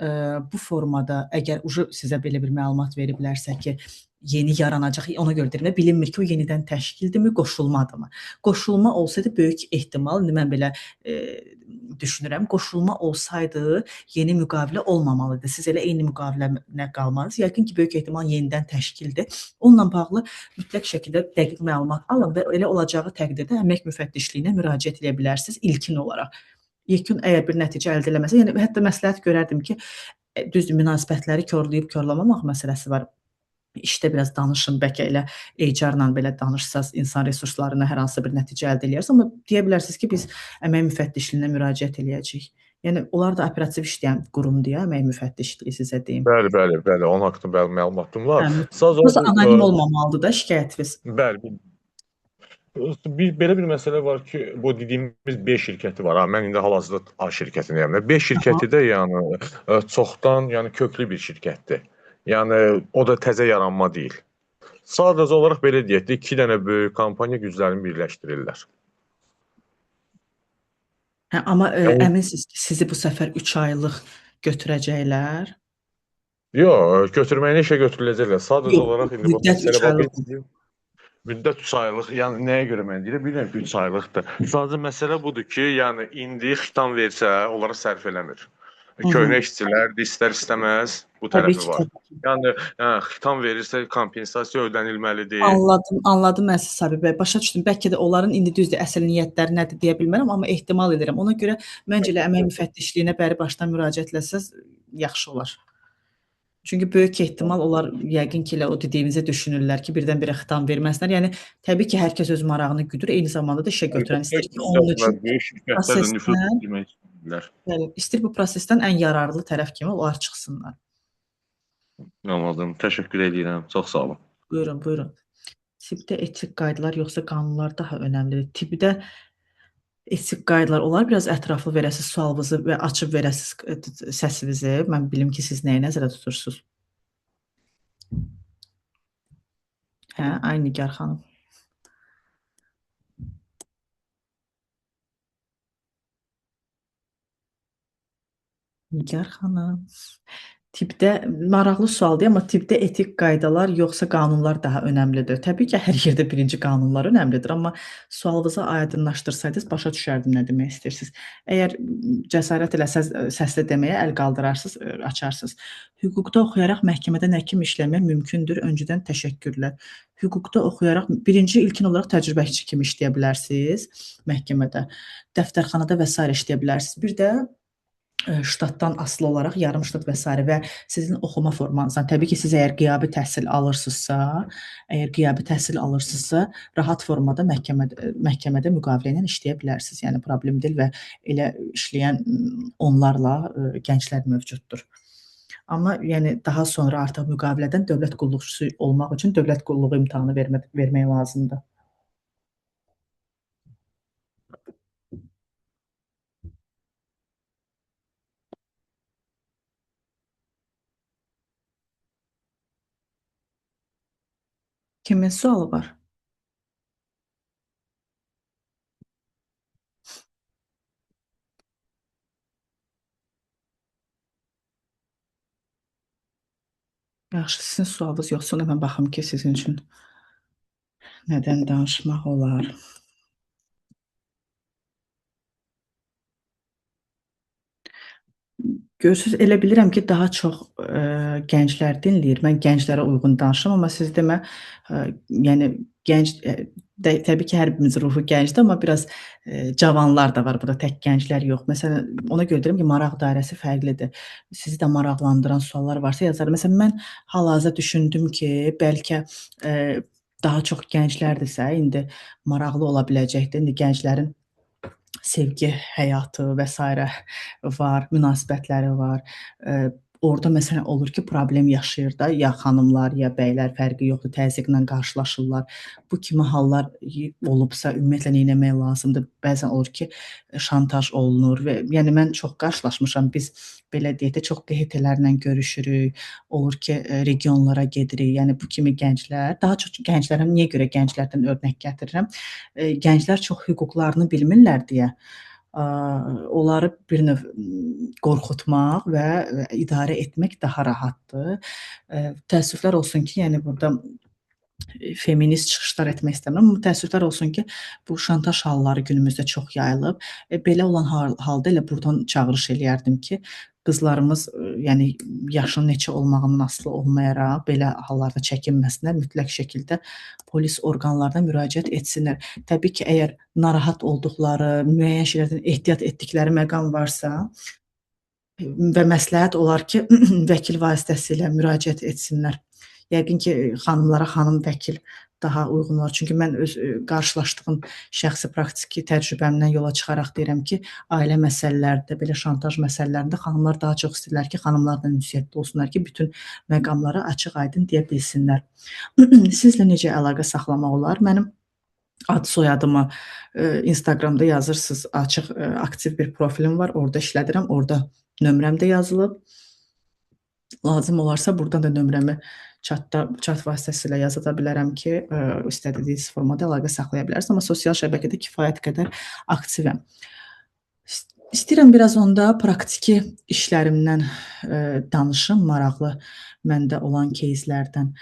bu formada əgər sizə belə bir məlumat veriblərsə ki, yeni yaranacaq, ona görə deyirəm, bilinmir ki, o yenidən təşkildimi, qoşulmadımı? Qoşulma olsaydı böyük ehtimal, indi mən belə düşünürəm, qoşulma olsaydı yeni müqavilə olmamalıdır. Siz elə eyni müqavilə qalmalısınız. Yəqin ki, böyük ehtimal yenidən təşkildir. Onunla bağlı mütləq şəkildə dəqiq məlumat alın və elə olacağı təqdirdə əmək müfəttişliyinə müraciət edə bilərsiniz ilkin olaraq. Yekun əgər bir nəticə əldə eləməsə, yəni hətta məsləhət görərdim ki, düzdür, münasibətləri korlayıb-korlamamaq məsələsi var. İşdə biraz danışın, bəlkə elə HR-la belə danışsaz, insan resurslarına hər hansı bir nəticə əldə eləyərsiniz, amma deyə bilərsiniz ki, biz əmək müfəttişliyinə müraciət eləyəcəyik. Yəni onlar da operativ işləyən qurumdur ya, əmək müfəttişliyi sizə deyim. Bəli, onun haqqında məlumatım var. Sadəcə anonim olmamalıdır da şikayətiniz. Bəli. Belə bir məsələ var ki, bu dediyimiz B şirkəti var. Mən indi hal-hazırda A şirkətindəyəm. B şirkəti də yəni çoxdan, yəni köklü bir şirkətdir. Yəni o da təzə yaranma deyil. Sadəcə olaraq belə deyək də 2 dənə böyük kompaniya güclərini birləşdirirlər. Amma əminsiniz ki, sizi bu səfər 3 aylıq götürəcəklər? Yox, götürməyinə işə götürüləcəklər. Sadəcə olaraq indi bu məsələ var. Müddət 3 aylıq, yəni nəyə görə mən deyirəm, bilirəm ki 3 aylıqdır. Sadəcə məsələ budur ki, yəni indi xitam versə, onlara sərf eləmir. Hı hı. Köhnə işçilərdir, istər-istəməz bu Təbii tərəfi ki, var. təbii ki. Yəni xitam verirsə kompensasiya ödənilməlidir. Anladım mən sizi Sabir bəy, başa düşdüm. Bəlkə də onların indi düzdür, əsl niyyətləri nədir deyə bilmərəm, amma ehtimal edirəm. Ona görə məncə elə əmək müfəttişliyinə bəri başdan müraciət etsəz yaxşı olar. Çünki böyük ehtimal onlar yəqin ki, elə o dediyinizi düşünürlər ki, birdən-birə xitam verməsinlər. Yəni təbii ki, hər kəs öz marağını güdür, eyni zamanda da işə götürən Əlbəttə istəyir ki, ki, onun üçün böyük şirkətlər də nüfuz prosesdən, etmək istəyirlər. bəli, istəyir bu prosesdən ən yararlı tərəf kimi onlar çıxsınlar. Anladım. Təşəkkür edirəm. Çox sağ olun. Buyurun, buyurun. Tibbdə etik qaydalar yoxsa qanunlar daha önəmlidir? Tibbdə etik qaydalar olar, biraz ətraflı verəsiz sualınızı və açıb verəsiz səsinizi. Mən bilim ki, siz nəyi nəzərdə tutursunuz? Hə, ay Nigar xanım. Nigar xanım. Tibbdə maraqlı sualdır, amma tibbdə etik qaydalar yoxsa qanunlar daha önəmlidir? Təbii ki, hər yerdə birinci qanunlar önəmlidir, amma sualınızı aydınlaşdırsaydınız başa düşərdim nə demək istəyirsiniz. Əgər cəsarət eləsəz səslə deməyə əl qaldırarsınız, açarsınız. Hüquqda oxuyaraq məhkəmədə nəhkim işləmək mümkündür. Öncədən təşəkkürlər. Hüquqda oxuyaraq ilkin olaraq təcrübəçi kimi işləyə bilərsiniz məhkəmədə, dəftərxanada və sair işləyə bilərsiniz. Bir də ştatdan asılı olaraq yarım ştat və s. və sizin oxuma formanızdan. Təbii ki, siz əgər qiyabi təhsil alırsınızsa, rahat formada məhkəmədə müqavilə ilə işləyə bilərsiniz. Yəni problem deyil və elə işləyən onlarla gənclər mövcuddur. Amma yəni daha sonra artıq müqavilədən dövlət qulluqçusu olmaq üçün dövlət qulluğu imtahanı vermək lazımdır. Kimin sualı var? Yaxşı, sizin sualınız yoxsa ona mən baxım ki, sizin üçün nədən danışmaq olar? Görürsüz, elə bilirəm ki, daha çox gənclər dinləyir. Mən gənclərə uyğun danışıram, amma siz demə, yəni gənc təbii ki, hər birimizin ruhu gəncdir, amma biraz cavanlar da var burada, tək gənclər yox. Məsələn, ona görə deyirəm ki, maraq dairəsi fərqlidir. Sizi də maraqlandıran suallar varsa yazarım. Məsələn, mən hal-hazırda düşündüm ki, bəlkə daha çox gənclərdirsə, indi maraqlı ola biləcəkdir. İndi gənclərin sevgi həyatı və s. var, münasibətləri var. Orada məsələn olur ki, problem yaşayır da, ya xanımlar, ya bəylər, fərqi yoxdur, təzyiqlə qarşılaşırlar. Bu kimi hallar olubsa ümumiyyətlə nə etmək lazımdır? Bəzən olur ki, şantaj olunur və yəni mən çox qarşılaşmışam. Biz belə deyək də çox QHT-lərlə görüşürük. Olur ki, regionlara gedirik. Yəni bu kimi gənclər, daha çox gənclərə niyə görə gənclərdən örnək gətirirəm? Gənclər çox hüquqlarını bilmirlər deyə onları bir növ qorxutmaq və idarə etmək daha rahatdır. Təəssüflər olsun ki, yəni burada feminist çıxışlar etmək istəmirəm, amma təəssüflər olsun ki, bu şantaj halları günümüzdə çox yayılıb. Belə olan halda elə burdan çağırış eləyərdim ki, qızlarımız, yəni yaşının neçə olmağından asılı olmayaraq belə hallarda çəkinməsinlər, mütləq şəkildə polis orqanlarına müraciət etsinlər. Təbii ki, əgər narahat olduqları, müəyyən şeylərdən ehtiyat etdikləri məqam varsa və məsləhət olar ki, vəkil vasitəsilə müraciət etsinlər. Yəqin ki, xanımlara xanım vəkil daha uyğun olar. Çünki mən öz qarşılaşdığım şəxsi praktiki təcrübəmdən yola çıxaraq deyirəm ki, ailə məsələlərində, belə şantaj məsələlərində xanımlar daha çox istəyirlər ki, xanımlarla ünsiyyətli olsunlar ki, bütün məqamları açıq-aydın deyə bilsinlər. Sizlə necə əlaqə saxlamaq olar? Mənim ad soyadımı Instagramda yazırsınız, açıq, aktiv bir profilim var, orada işlədirəm, orada nömrəm də yazılıb. Lazım olarsa buradan da nömrəmi chat vasitəsilə yazıda bilərəm ki, istədiyiniz formada əlaqə saxlaya bilərsiniz, amma sosial şəbəkədə kifayət qədər aktivəm. İstəyirəm biraz onda praktiki işlərimdən danışım, maraqlı məndə olan кейslərdən.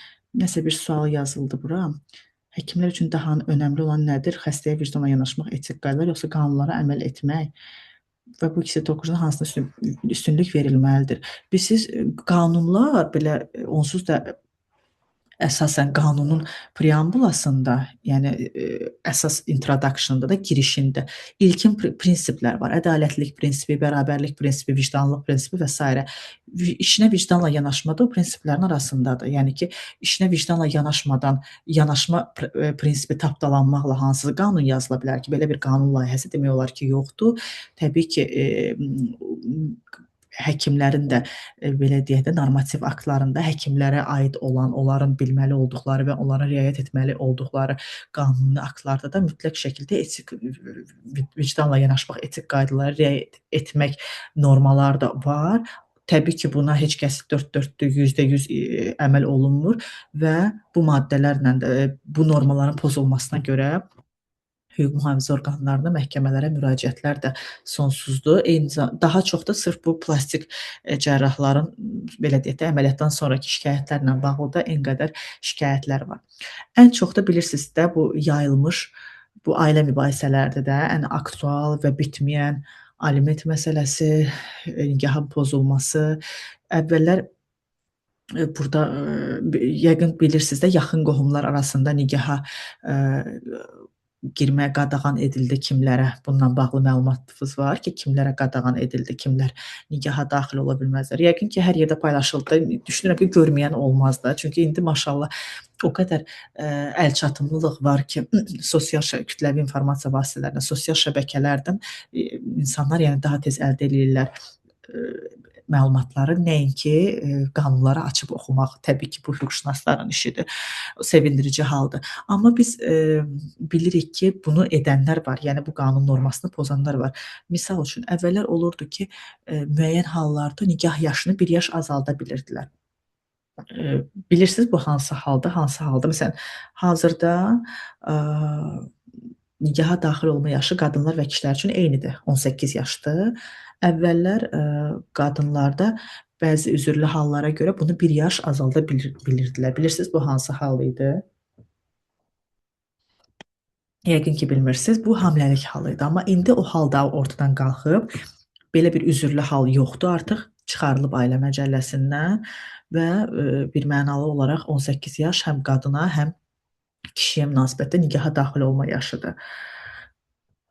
Nəsə bir sual yazıldı bura. Həkimlər üçün daha önəmli olan nədir? Xəstəyə vicdanla yanaşmaq, etik qaydalar yoxsa qanunlara əməl etmək? və bu ikisi toqquşda hansına üstünlük verilməlidir? Bilirsiniz, qanunlar belə onsuz da əsasən qanunun preambulasında, yəni əsas introduction'da da girişində ilkin prinsiplər var. Ədalətlilik prinsipi, bərabərlik prinsipi, vicdanlılıq prinsipi və s. İşinə vicdanla yanaşma da o prinsiplərin arasındadır. Yəni ki, işinə vicdanla yanaşmadan yanaşma prinsipi tapdalanmaqla hansı qanun yazıla bilər ki, belə bir qanun layihəsi demək olar ki, yoxdur. Təbii ki, həkimlərin də belə deyək də normativ aktlarında həkimlərə aid olan, onların bilməli olduqları və onlara riayət etməli olduqları qanuni aktlarda da mütləq şəkildə etik vicdanla yanaşmaq, etik qaydalara riayət etmək normaları da var. Təbii ki, buna heç kəs dörd dörtlük %100 əməl olunmur və bu maddələrlə də bu normaların pozulmasına görə hüquq mühafizə orqanlarına, məhkəmələrə müraciətlər də sonsuzdur. Daha çox da sırf bu plastik cərrahların belə deyək də əməliyyatdan sonrakı şikayətlərlə bağlı da en qədər şikayətlər var. Ən çox da bilirsiniz də bu yayılmış bu ailə mübahisələrdir də ən aktual və bitməyən aliment məsələsi, nigahın pozulması. Əvvəllər burada yəqin bilirsiniz də yaxın qohumlar arasında nigaha girməyə qadağan edildi kimlərə? Bununla bağlı məlumatınız var ki, kimlərə qadağan edildi, kimlər nigaha daxil ola bilməzlər. Yəqin ki, hər yerdə paylaşıldı. Düşünürəm ki, görməyən olmaz da. Çünki indi maşallah o qədər əlçatımlılıq var ki, sosial kütləvi informasiya vasitələrindən, sosial şəbəkələrdən insanlar yəni daha tez əldə edirlər məlumatları, nəinki qanunları açıb oxumaq. Təbii ki, bu hüquqşünasların işidir. Sevindirici haldır. Amma biz bilirik ki, bunu edənlər var. Yəni bu qanun normasını pozanlar var. Misal üçün əvvəllər olurdu ki, müəyyən hallarda nigah yaşını 1 yaş azalda bilirdilər. Bilirsiniz bu hansı halda, hansı halda? Məsələn, hazırda nigaha daxil olma yaşı qadınlar və kişilər üçün eynidir. 18 yaşdır. Əvvəllər qadınlarda bəzi üzürlü hallara görə bunu 1 yaş azalda bilirdilər. Bilirsiniz bu hansı hal idi? Yəqin ki, bilmirsiniz. Bu hamiləlik halı idi. Amma indi o hal da ortadan qalxıb. Belə bir üzürlü hal yoxdur artıq. Çıxarılıb Ailə Məcəlləsindən və birmənalı olaraq 18 yaş həm qadına, həm kişiyə münasibətdə nigaha daxil olma yaşıdır.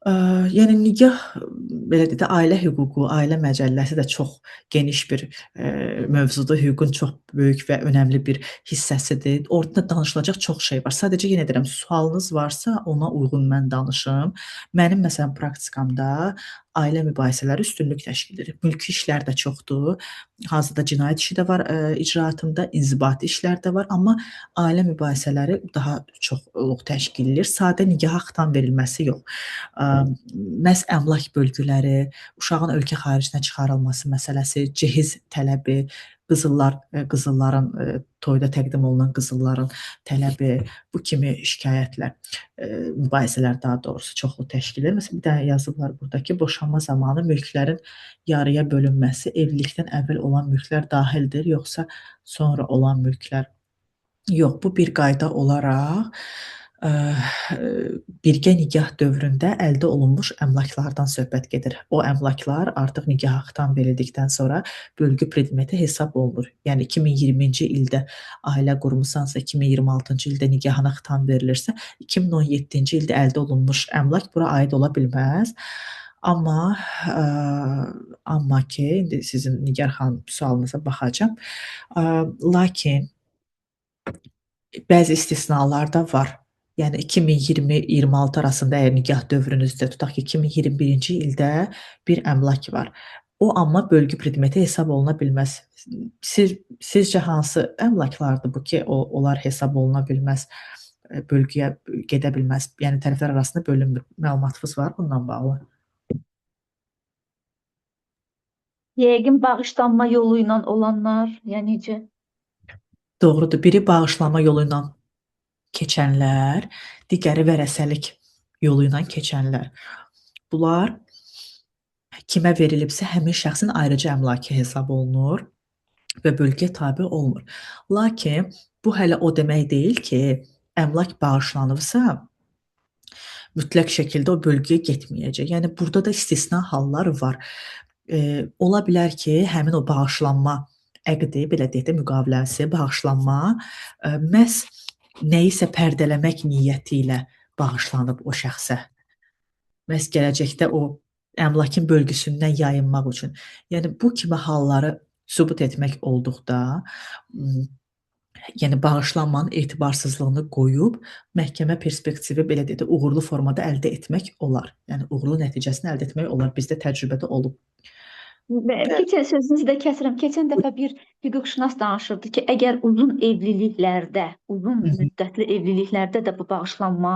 Yəni nigah belə deyək də ailə hüququ, ailə məcəlləsi də çox geniş bir mövzudur. Hüququn çox böyük və önəmli bir hissəsidir. Orada danışılacaq çox şey var. Sadəcə yenə deyirəm, sualınız varsa ona uyğun mən danışım. Mənim məsələn praktikamda ailə mübahisələri üstünlük təşkil edir. Mülki işlər də çoxdur. Hazırda cinayət işi də var icraatında, inzibati işlər də var, amma ailə mübahisələri daha çoxluq təşkil edir. Sadə nigaha xitam verilməsi yox. Məhz əmlak bölgüləri, uşağın ölkə xaricinə çıxarılması məsələsi, cehiz tələbi, qızılların toyda təqdim olunan qızılların tələbi, bu kimi şikayətlər, mübahisələr daha doğrusu çoxlu təşkil edir. Məsələn, bir dənə yazıblar burada ki, boşanma zamanı mülklərin yarıya bölünməsi evlilikdən əvvəl olan mülklər dahildir, yoxsa sonra olan mülklər? Yox, bu bir qayda olaraq birgə nigah dövründə əldə olunmuş əmlaklardan söhbət gedir. O əmlaklar artıq nigaha xitam verildikdən sonra bölgü predmeti hesab olunur. Yəni 2020-ci ildə ailə qurmusansa, 2026-cı ildə nigahına xitam verilirsə, 2017-ci ildə əldə olunmuş əmlak bura aid ola bilməz. Amma ki, indi sizin Nigar xanım sualınıza baxacağam. Lakin bəzi istisnalar da var. Yəni 2020-26 arasında əgər nigah dövrünüzdə tutaq ki, 2021-ci ildə bir əmlak var. O amma bölgü predmeti hesab oluna bilməz. Sizcə hansı əmlaklardır bu ki, onlar hesab oluna bilməz, bölgüyə gedə bilməz? Yəni tərəflər arasında bölünmür. Məlumatınız var bununla bağlı? Yəqin bağışlanma yolu ilə olanlar, yəni necə? Doğrudur. Biri bağışlanma yolu ilə keçənlər, digəri vərəsəlik yolu ilə keçənlər. Bunlar kimə verilibsə, həmin şəxsin ayrıca əmlakı hesab olunur və bölgəyə tabe olmur. Lakin bu hələ o demək deyil ki, əmlak bağışlanıbsa, mütləq şəkildə o bölgəyə getməyəcək. Yəni burada da istisna hallar var. Ola bilər ki, həmin o bağışlanma əqdi, belə deyək də, müqaviləsi, bağışlanma məhz nəyisə pərdələmək niyyəti ilə bağışlanıb o şəxsə. Məhz gələcəkdə o əmlakın bölgüsündən yayınmaq üçün. Yəni bu kimi halları sübut etmək olduqda, yəni bağışlanmanın etibarsızlığını qoyub məhkəmə perspektivi belə deyək də uğurlu formada əldə etmək olar. Yəni uğurlu nəticəsini əldə etmək olar. Bizdə təcrübədə olub. Keçən sözünüzü də kəsirəm. Keçən dəfə bir hüquqşünas danışırdı ki, əgər uzun evliliklərdə, uzun müddətli evliliklərdə də bu bağışlanma,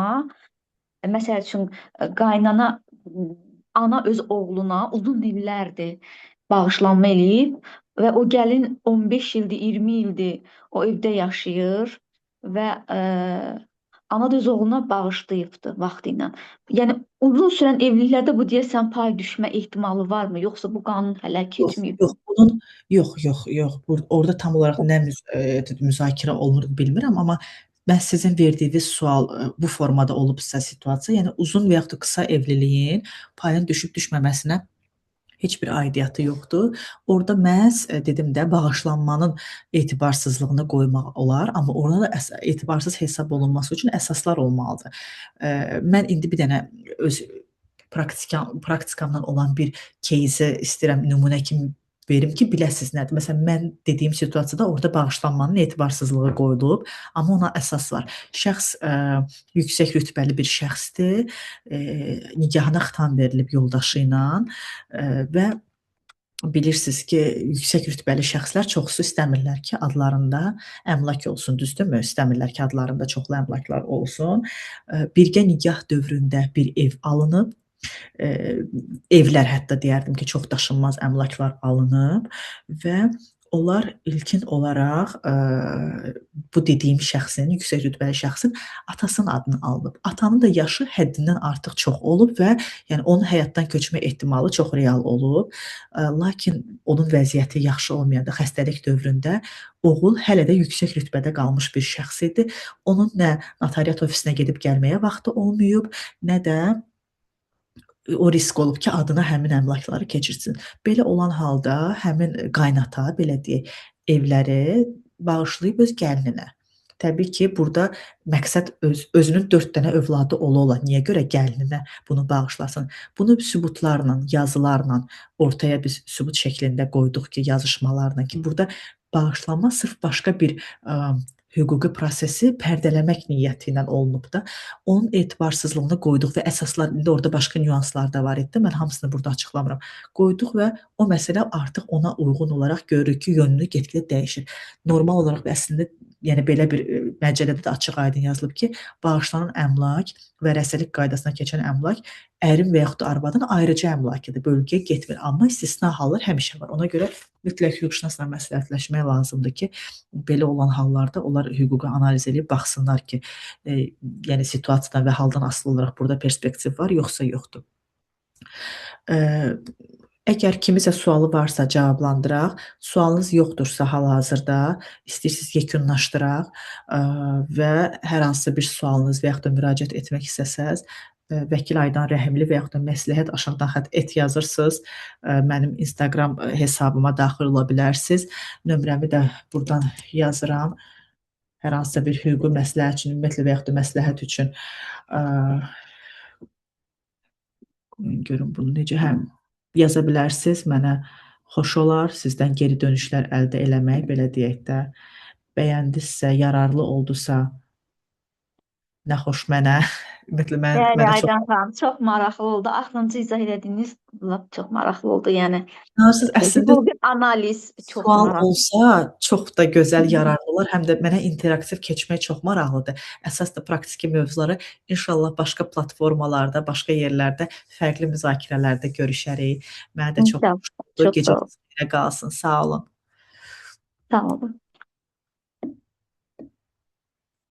məsəl üçün qaynana, ana öz oğluna uzun illərdir bağışlanma eləyib və o gəlin 15 ildir, 20 ildir o evdə yaşayır və ana da öz oğluna bağışlayıbdı vaxtı ilə. Yəni uzun sürən evliliklərdə bu deyəsən pay düşmə ehtimalı varmı, yoxsa bu qanun hələ keçməyib? Yox. Orada tam olaraq nə müzakirə olunur bilmirəm, amma mən sizin verdiyiniz sual bu formada olubsa situasiya, yəni uzun və yaxud da qısa evliliyin payın düşüb düşməməsinə heç bir aidiyyatı yoxdur. Orada məhz dedim də bağışlanmanın etibarsızlığını qoymaq olar, amma orada da etibarsız hesab olunması üçün əsaslar olmalıdır. Mən indi bir dənə öz praktikamdan olan bir кейsi istəyirəm nümunə kimi verim ki, biləsiniz nədir. Məsələn, mən dediyim situasiyada orada bağışlanmanın etibarsızlığı qoyulub, amma ona əsas var. Şəxs yüksək rütbəli bir şəxsdir, nigahına xitam verilib yoldaşı ilə və bilirsiniz ki, yüksək rütbəli şəxslər çoxsu istəmirlər ki, adlarında əmlak olsun, düzdürmü? İstəmirlər ki, adlarında çoxlu əmlaklar olsun. Birgə nigah dövründə bir ev alınıb, evlər hətta deyərdim ki, çox daşınmaz əmlaklar alınıb və onlar ilkin olaraq bu dediyim şəxsin, yüksək rütbəli şəxsin atasının adını alınıb. Atanın da yaşı həddindən artıq çox olub və yəni onun həyatdan köçmə ehtimalı çox real olub. Lakin onun vəziyyəti yaxşı olmayanda xəstəlik dövründə oğul hələ də yüksək rütbədə qalmış bir şəxs idi. Onun nə notariat ofisinə gedib gəlməyə vaxtı olmayıb, nə də o risk olub ki, adına həmin əmlakları keçirsin. Belə olan halda həmin qaynata, belə deyək, evləri bağışlayıb öz gəlininə. Təbii ki, burada məqsəd özünün 4 dənə övladı ola. Niyə görə gəlininə bunu bağışlasın? Bunu sübutlarla, yazılarla ortaya biz sübut şəklində qoyduq ki, yazışmalarla ki, burada bağışlanma sırf başqa bir hüquqi prosesi pərdələmək niyyəti ilə olunub da. Onun etibarsızlığını qoyduq və əsaslar, indi orada başqa nüanslar da var idi. Mən hamısını burada açıqlamıram. Qoyduq və o məsələ artıq ona uyğun olaraq görürük ki, yönünü get-gedə dəyişir. Normal olaraq əslində yəni belə bir məcəllədə də açıq-aydın yazılıb ki, bağışlanan əmlak və vərəsəlik qaydasına keçən əmlak ərin və yaxud da arvadın ayrıcı əmlakıdır, bölgəyə getmir. Amma istisna hallar həmişə var. Ona görə mütləq hüquqşünasla məsləhətləşmək lazımdır ki, belə olan hallarda onlar hüquqi analiz edib baxsınlar ki, yəni situasiyadan və haldan asılı olaraq burada perspektiv var, yoxsa yoxdur. Əgər kimisə sualı varsa cavablandıraq, sualınız yoxdursa hal-hazırda istəyirsiniz yekunlaşdıraq və hər hansı bir sualınız və yaxud da müraciət etmək istəsəz, Vəkil Aydan Rəhimli və yaxud da məsləhət aşağıdan xətt et yazırsınız, mənim Instagram hesabıma daxil ola bilərsiniz. Nömrəmi də buradan yazıram. Hər hansısa bir hüquqi məsləhət üçün, ümumiyyətlə və yaxud da məsləhət üçün görün bunu necə yaza bilərsiniz. Mənə xoş olar, sizdən geri dönüşlər əldə eləmək, belə deyək də. Bəyəndinizsə, yararlı oldusa, nə xoş mənə. Ümumiyyətlə mənə Aydan xanım, çox maraqlı oldu. Axırıncı izah elədiyiniz çox maraqlı oldu. Yəni əslində hüquqi analiz çox sual maraqlı. olsa çox da gözəl, yararlı olar. Həm də mənə interaktiv keçmək çox maraqlıdır. Əsas da praktiki mövzuları inşallah başqa platformalarda, başqa yerlərdə, fərqli müzakirələrdə görüşərik. Mənə də çox xoş oldu. Gecəniz xeyrə qalsın. Sağ olun. Sağ olun.